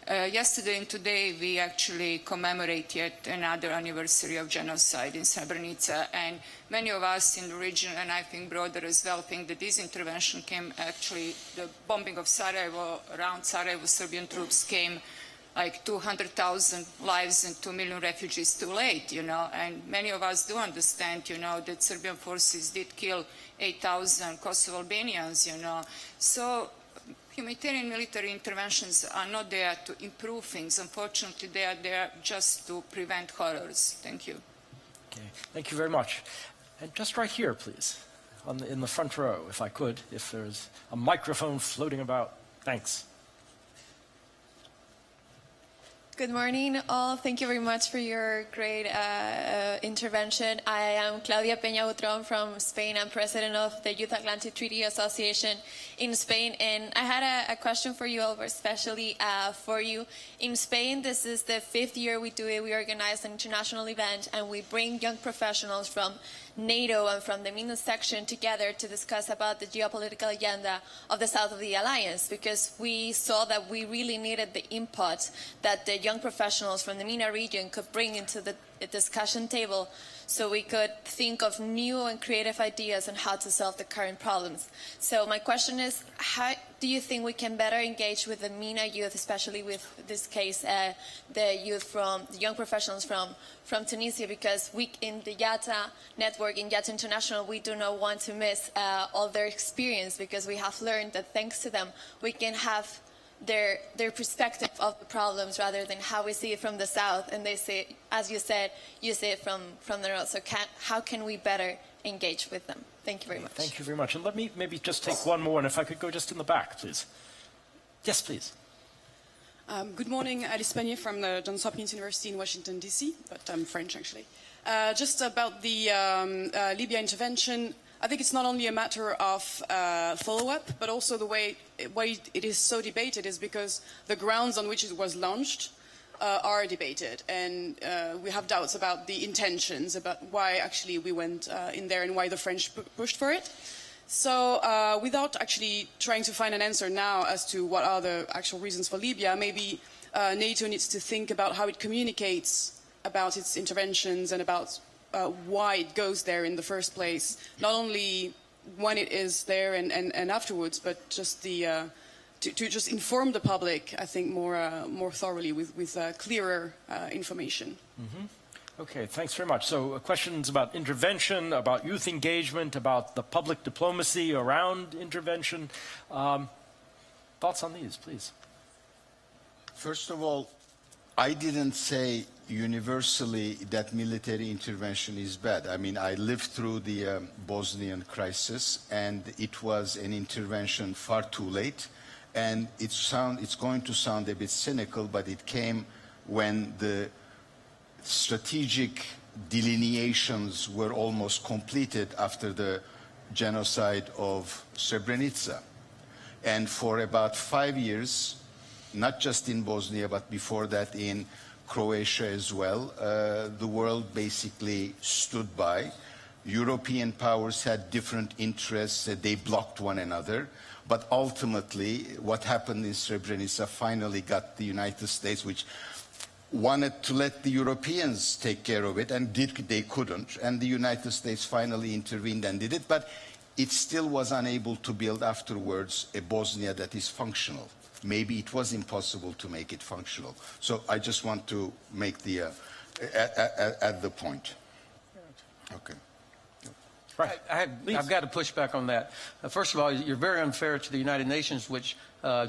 Yesterday and today we actually commemorate yet another anniversary of genocide in Srebrenica, and many of us in the region, and I think broader as well, think that this intervention came actually, the bombing of Sarajevo, around Sarajevo, Serbian troops came like 200,000 lives and 2 million refugees too late, and many of us do understand, that Serbian forces did kill 8,000 Kosovo Albanians, So humanitarian military interventions are not there to improve things. Unfortunately, they are there just to prevent horrors. Thank you. Okay. Thank you very much. And just right here, please. in the front row, if I could, if there's a microphone floating about. Thanks. Good morning, all. Thank you very much for your great intervention. I am Claudia Peña Butrón from Spain. I'm president of the Youth Atlantic Treaty Association in Spain. And I had a question for you, Albert, especially for you. In Spain, this is the 5th year we do it. We organize an international event, and we bring young professionals from NATO and from the MENA section together to discuss about the geopolitical agenda of the south of the alliance, because we saw that we really needed the input that the young professionals from the MENA region could bring into the discussion table, so we could think of new and creative ideas on how to solve the current problems. So my question is, how do you think we can better engage with the MENA youth, especially with this case, the young professionals from Tunisia, because we in the YATA network, in YATA International, we do not want to miss all their experience, because we have learned that thanks to them, we can have their perspective of the problems rather than how we see it from the south, and they say, as you said, you see it from the north. So how can we better engage with them? Thank you very much. Thank you very much. And let me maybe just take one more, and if I could go just in the back, please. Yes, please. Good morning, Alice Panier from the Johns Hopkins University in Washington, D.C., but I'm French, actually. Just about the Libya intervention, I think it's not only a matter of follow-up, but also the way it is so debated is because the grounds on which it was launched are debated, and we have doubts about the intentions, about why actually we went in there and why the French pushed for it. So without actually trying to find an answer now as to what are the actual reasons for Libya, maybe NATO needs to think about how it communicates about its interventions and about why it goes there in the first place, not only when it is there and afterwards, but just to just inform the public, I think, more thoroughly with clearer information. Mm-hmm. Okay, thanks very much. So questions about intervention, about youth engagement, about the public diplomacy around intervention. Thoughts on these, please? First of all, I didn't say universally that military intervention is bad. I mean, I lived through the Bosnian crisis, and it was an intervention far too late. And it's going to sound a bit cynical, but it came when the strategic delineations were almost completed after the genocide of Srebrenica. And for about 5 years, not just in Bosnia, but before that in Croatia as well, the world basically stood by. European powers had different interests, they blocked one another. But ultimately, what happened in Srebrenica finally got the United States, which wanted to let the Europeans take care of it, and they couldn't. And the United States finally intervened and did it, but it still was unable to build afterwards a Bosnia that is functional. Maybe it was impossible to make it functional. So I just want to make the at the point. Okay. Right. I've got to push back on that. First of all, you're very unfair to the United Nations, which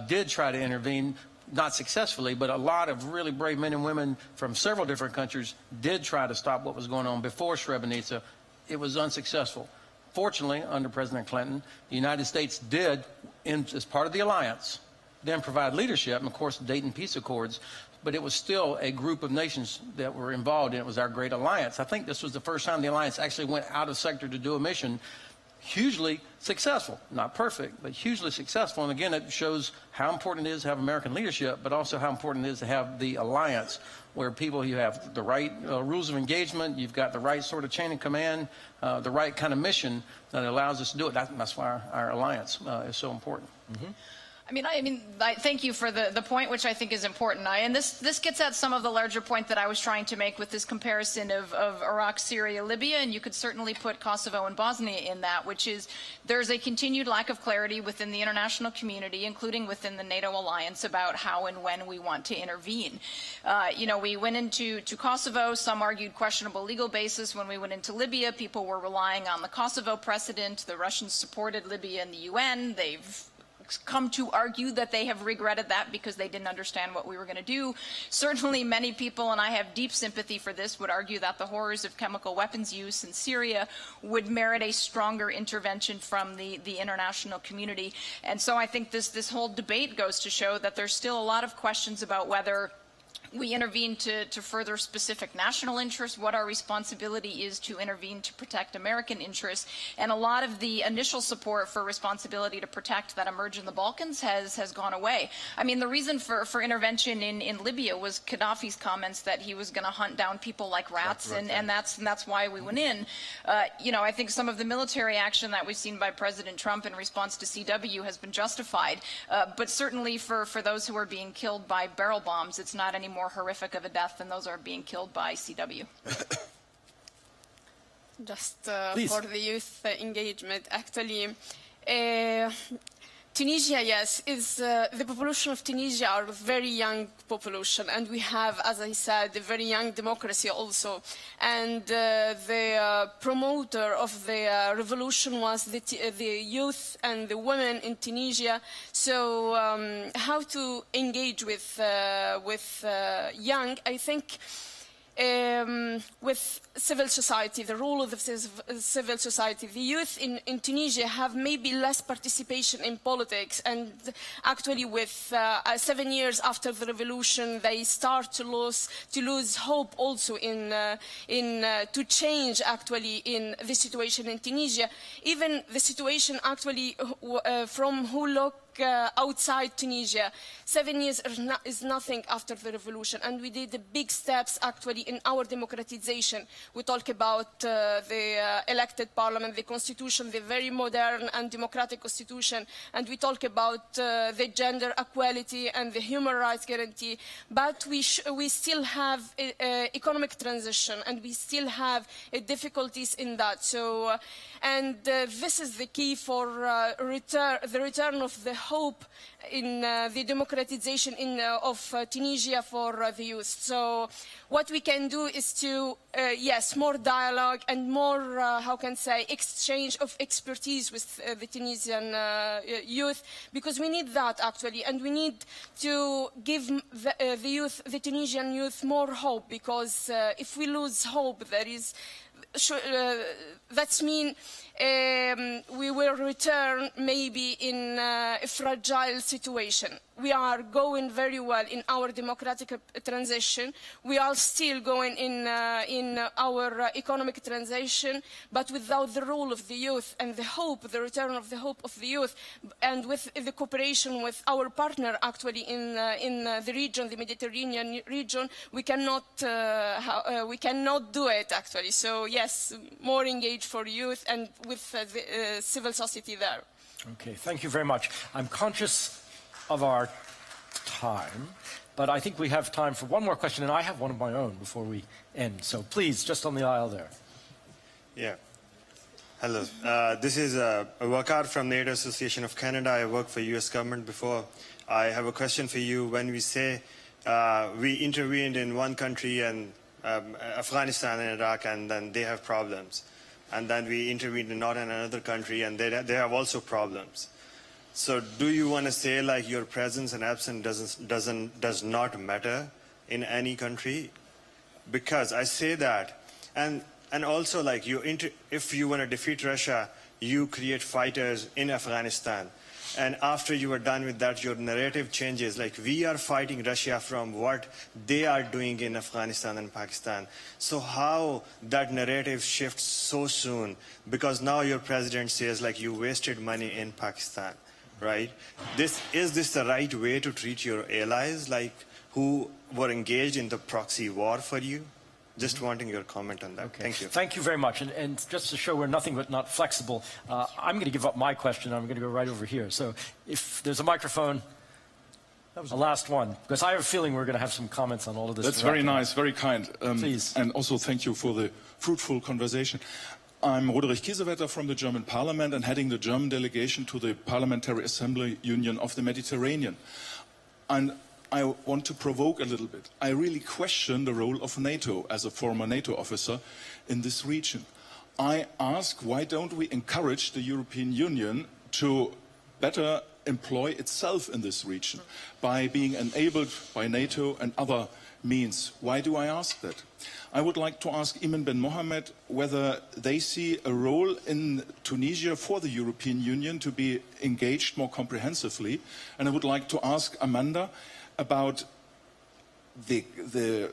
did try to intervene, not successfully, but a lot of really brave men and women from several different countries did try to stop what was going on before Srebrenica. It was unsuccessful. Fortunately, under President Clinton, the United States did, as part of the alliance, then provide leadership, and of course, the Dayton Peace Accords, but it was still a group of nations that were involved, and it was our great alliance. I think this was the first time the alliance actually went out of sector to do a mission. Hugely successful, not perfect, but hugely successful. And again, it shows how important it is to have American leadership, but also how important it is to have the alliance, where people, you have the right rules of engagement, you've got the right sort of chain of command, the right kind of mission that allows us to do it. That's why our alliance is so important. Mm-hmm. I thank you for the point, which I think is important. And this gets at some of the larger point that I was trying to make with this comparison of Iraq, Syria, Libya, and you could certainly put Kosovo and Bosnia in that, which is there's a continued lack of clarity within the international community, including within the NATO alliance, about how and when we want to intervene. We went into Kosovo, some argued questionable legal basis. When we went into Libya, people were relying on the Kosovo precedent. The Russians supported Libya in the UN. They've come to argue that they have regretted that because they didn't understand what we were going to do. Certainly many people, and I have deep sympathy for this, would argue that the horrors of chemical weapons use in Syria would merit a stronger intervention from the international community. And so I think this whole debate goes to show that there's still a lot of questions about whether we intervene to further specific national interests, what our responsibility is to intervene to protect American interests. And a lot of the initial support for responsibility to protect that emerged in the Balkans has gone away. I mean, the reason for intervention in Libya was Gaddafi's comments that he was going to hunt down people like rats, and that's why we went in. You know, I think some of the military action that we've seen by President Trump in response to CW has been justified. But certainly for those who are being killed by barrel bombs, it's not any more horrific of a death than those are being killed by CW. Just for the youth engagement, actually, Tunisia, yes, is the population of Tunisia are a very young population, and we have, as I said, a very young democracy also. And the promoter of the revolution was the youth and the women in Tunisia. So how to engage with young, I think. With civil society, the role of the civil society. The youth in Tunisia have maybe less participation in politics, and actually with 7 years after the revolution, they start to lose hope also to change actually in the situation in Tunisia. Even the situation actually from who look outside Tunisia. 7 years is nothing after the revolution, and we did the big steps actually in our democratization. We talk about the elected parliament, the constitution, the very modern and democratic constitution, and we talk about the gender equality and the human rights guarantee, but we still have economic transition, and we still have difficulties in that. So, and this is the key for the return of the hope in the democratization of Tunisia for the youth. So what we can do is to, yes, more dialogue and more, how can I say, exchange of expertise with the Tunisian youth, because we need that actually, and we need to give the youth, the Tunisian youth, more hope, because if we lose hope, that means we will return maybe in a fragile situation. We are going very well in our democratic transition. We are still going in our economic transition, but without the role of the youth and the hope, the return of the hope of the youth, and with the cooperation with our partner actually in the region, the Mediterranean region, we cannot do it actually. So yes, more engaged for youth and with the civil society there. Okay, thank you very much. I'm conscious of our time, but I think we have time for one more question, and I have one of my own before we end. So please, just on the aisle there. Yeah. Hello. This is Wakar from NATO Association of Canada. I worked for U.S. government before. I have a question for you. When we say we intervened in one country, and Afghanistan and Iraq, and then they have problems, and then we intervened in another country, and they have also problems. So do you want to say like your presence and absence does not matter in any country? Because I say that, and also like if you want to defeat Russia, you create fighters in Afghanistan, and after you are done with that, your narrative changes. Like we are fighting Russia from what they are doing in Afghanistan and Pakistan. So how that narrative shifts so soon? Because now your president says like you wasted money in Pakistan. Right? Is this the right way to treat your allies, like who were engaged in the proxy war for you? Just wanting your comment on that. Okay. Thank you. Thank you very much. And just to show we're nothing but not flexible, I'm going to give up my question. I'm going to go right over here. So if there's a microphone, a last one, because I have a feeling we're going to have some comments on all of this. That's very nice, very kind. Please. And also thank you for the fruitful conversation. I'm Roderich Kiesewetter from the German Parliament and heading the German delegation to the Parliamentary Assembly Union of the Mediterranean. And I want to provoke a little bit. I really question the role of NATO as a former NATO officer in this region. I ask, why don't we encourage the European Union to better employ itself in this region by being enabled by NATO and other means. Why do I ask that? I would like to ask Iman Ben Mohammed whether they see a role in Tunisia for the European Union to be engaged more comprehensively. And I would like to ask Amanda about the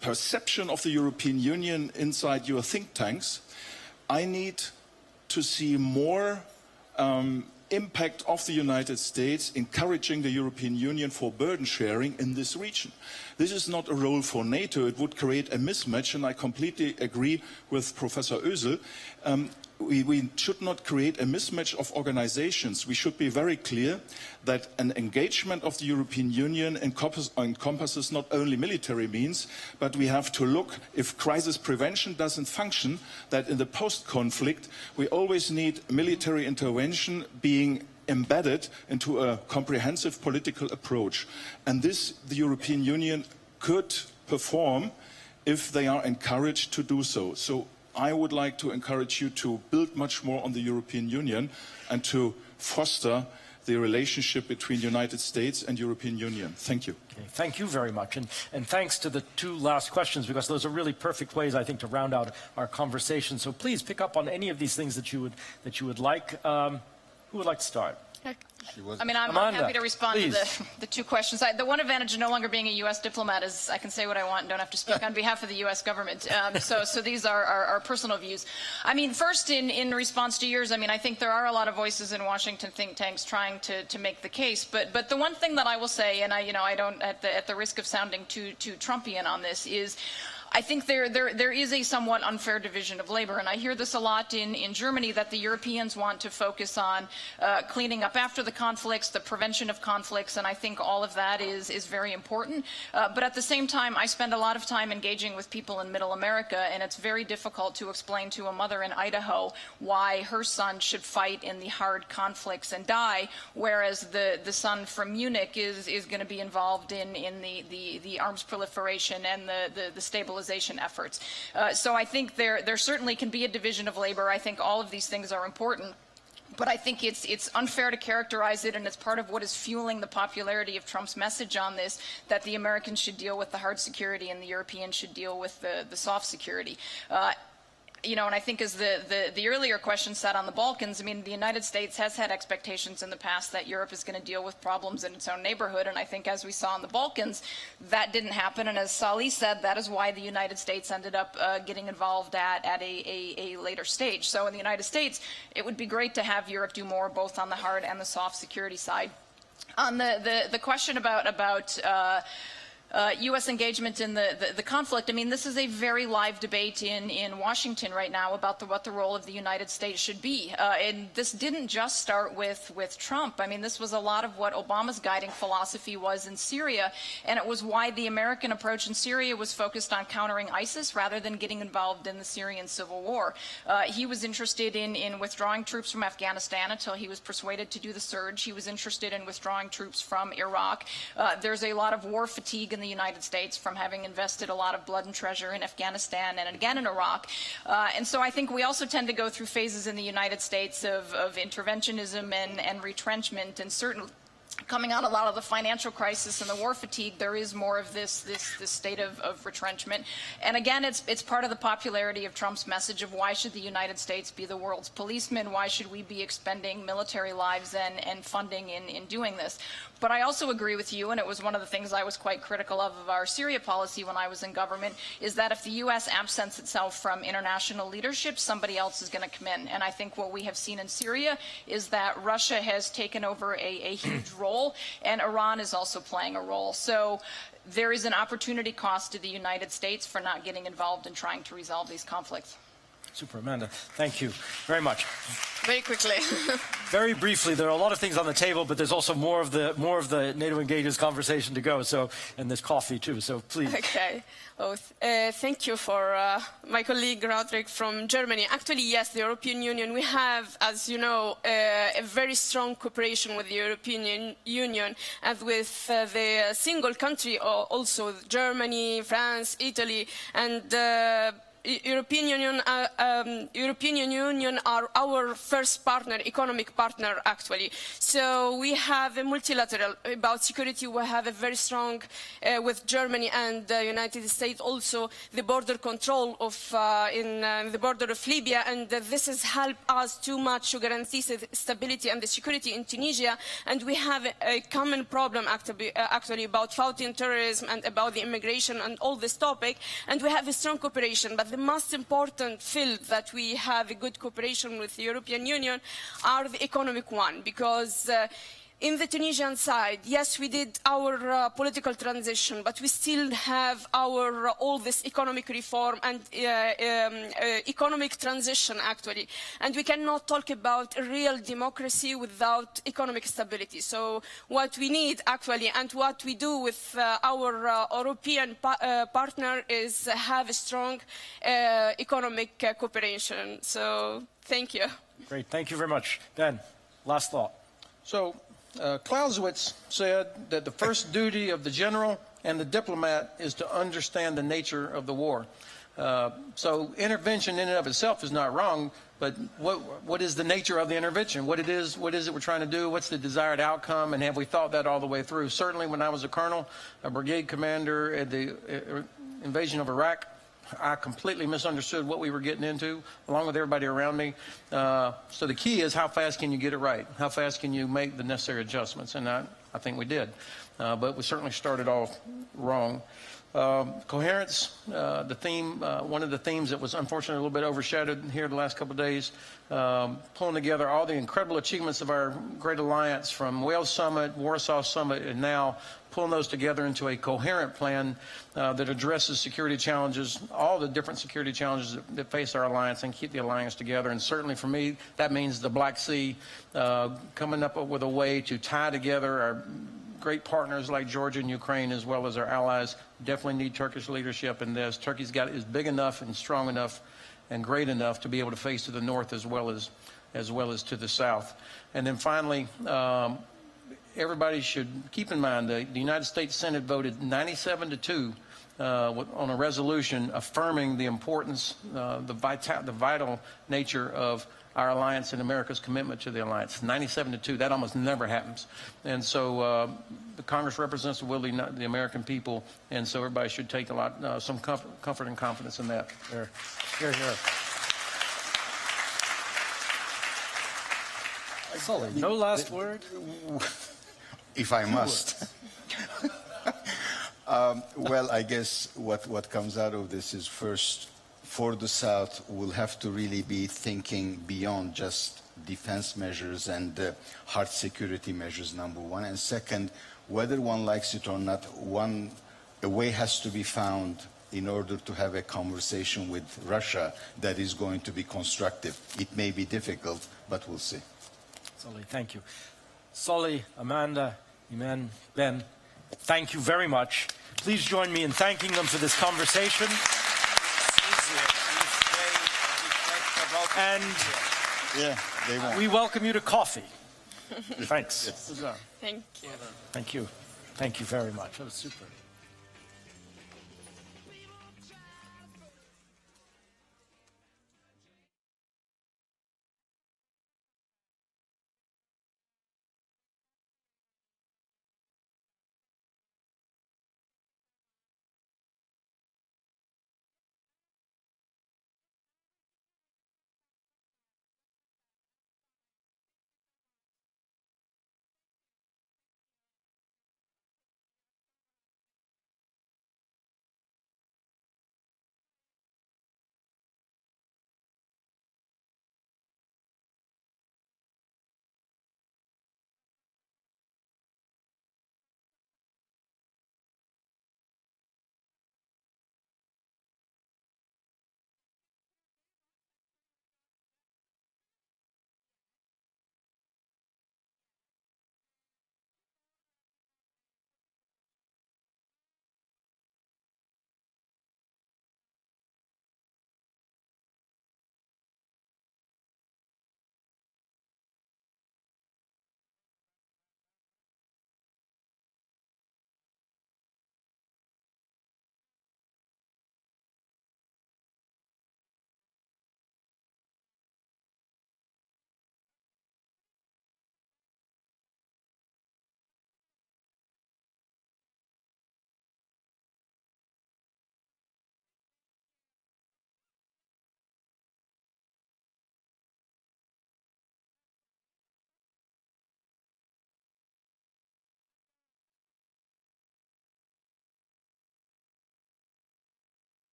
perception of the European Union inside your think tanks. I need to see more impact of the United States encouraging the European Union for burden sharing in this region. This is not a role for NATO. It would create a mismatch, and I completely agree with Professor Özil. We should not create a mismatch of organizations. We should be very clear that an engagement of the European Union encompasses not only military means, but we have to look, if crisis prevention doesn't function, that in the post-conflict we always need military intervention being embedded into a comprehensive political approach. And this the European Union could perform if they are encouraged to do so. So I would like to encourage you to build much more on the European Union and to foster the relationship between the United States and European Union. Thank you. Okay, thank you very much. And thanks to the two last questions, because those are really perfect ways, I think, to round out our conversation. So please pick up on any of these things that you would like. Who would like to start? I mean, I'm happy to respond to the two questions. The one advantage of no longer being a U.S. diplomat is I can say what I want and don't have to speak on behalf of the U.S. government. So these are our personal views. I mean, first, in response to yours, I mean, I think there are a lot of voices in Washington think tanks trying to make the case. But the one thing that I will say, and I don't, at the risk of sounding too Trumpian on this, is I think there is a somewhat unfair division of labor, and I hear this a lot in Germany, that the Europeans want to focus on cleaning up after the conflicts, the prevention of conflicts, and I think all of that is very important. But at the same time, I spend a lot of time engaging with people in Middle America, and it's very difficult to explain to a mother in Idaho why her son should fight in the hard conflicts and die, whereas the son from Munich is going to be involved in the arms proliferation and the stabilization efforts. So I think there certainly can be a division of labor. I think all of these things are important. But I think it's unfair to characterize it, and it's part of what is fueling the popularity of Trump's message on this, that the Americans should deal with the hard security and the Europeans should deal with the soft security. And I think as the earlier question said on the Balkans, I mean, the United States has had expectations in the past that Europe is going to deal with problems in its own neighborhood, and I think as we saw in the Balkans, that didn't happen, and as Salih said, that is why the United States ended up getting involved at a later stage. So in the United States, it would be great to have Europe do more, both on the hard and the soft security side. On the question about U.S. engagement in the conflict, I mean, this is a very live debate in Washington right now about what the role of the United States should be. And this didn't just start with Trump. I mean, this was a lot of what Obama's guiding philosophy was in Syria, and it was why the American approach in Syria was focused on countering ISIS rather than getting involved in the Syrian civil war. He was interested in withdrawing troops from Afghanistan until he was persuaded to do the surge. He was interested in withdrawing troops from Iraq. There's a lot of war fatigue in the United States from having invested a lot of blood and treasure in Afghanistan and again in Iraq. And so I think we also tend to go through phases in the United States of interventionism and retrenchment, and certainly coming out a lot of the financial crisis and the war fatigue, there is more of this state of retrenchment. And again, it's part of the popularity of Trump's message of why should the United States be the world's policeman? Why should we be expending military lives and funding in doing this? But I also agree with you, and it was one of the things I was quite critical of our Syria policy when I was in government, is that if the U.S. absents itself from international leadership, somebody else is going to come in. And I think what we have seen in Syria is that Russia has taken over a huge role, and Iran is also playing a role. So there is an opportunity cost to the United States for not getting involved in trying to resolve these conflicts. Super, Amanda. Thank you very much. Very quickly. Very briefly, there are a lot of things on the table, but there's also more of the NATO Engages conversation to go. So, and there's coffee too. So please. Okay. Oh, thank you for my colleague Roderick from Germany. Actually, yes, the European Union, we have, as you know, a very strong cooperation with the European Union and with the single country, also Germany, France, Italy, and European Union are our first partner, economic partner, actually. So we have a multilateral about security. We have a very strong, with Germany and the United States, also the border control of in the border of Libya, and this has helped us too much to guarantee stability and the security in Tunisia. And we have a common problem actually about fighting terrorism and about the immigration and all this topic, and we have a strong cooperation. But the most important field that we have a good cooperation with the European Union are the economic one, because in the Tunisian side, yes, we did our political transition, but we still have our all this economic reform and economic transition, actually. And we cannot talk about real democracy without economic stability. So what we need, actually, and what we do with our European partner is have a strong economic cooperation. So thank you. Great, thank you very much. Ben, last thought. So, Clausewitz said that the first duty of the general and the diplomat is to understand the nature of the war. So intervention in and of itself is not wrong, but what is the nature of the intervention? What is it we're trying to do? What's the desired outcome? And have we thought that all the way through? Certainly when I was a colonel, a brigade commander at the invasion of Iraq, I completely misunderstood what we were getting into, along with everybody around me. So the key is how fast can you get it right? How fast can you make the necessary adjustments? And I think we did. But we certainly started off wrong. Coherence, the theme, one of the themes that was unfortunately a little bit overshadowed here the last couple of days, pulling together all the incredible achievements of our great alliance from Wales Summit, Warsaw Summit, and now pulling those together into a coherent plan that addresses security challenges, all the different security challenges that face our alliance, and keep the alliance together. And certainly for me, that means the Black Sea, coming up with a way to tie together our great partners like Georgia and Ukraine, as well as our allies. Definitely need Turkish leadership in this. Turkey's is big enough and strong enough and great enough to be able to face to the north as well as to the south. And then finally, everybody should keep in mind the United States Senate voted 97-2 on a resolution affirming the importance, the vital nature of our alliance and America's commitment to the alliance. 97-2, that almost never happens. And so the Congress represents the will of the American people, and so everybody should take some comfort and confidence in that. Here, here, here. Sully, no last word? If I must. Well, I guess what comes out of this is, first, for the South, we'll have to really be thinking beyond just defense measures and hard security measures, number one. And second, whether one likes it or not, a way has to be found in order to have a conversation with Russia that is going to be constructive. It may be difficult, but we'll see. Sully, thank you. Sully, Amanda, Iman, Ben, thank you very much. Please join me in thanking them for this conversation. And we welcome you to coffee. Thanks. Thank you. Thank you. Thank you very much. That was super.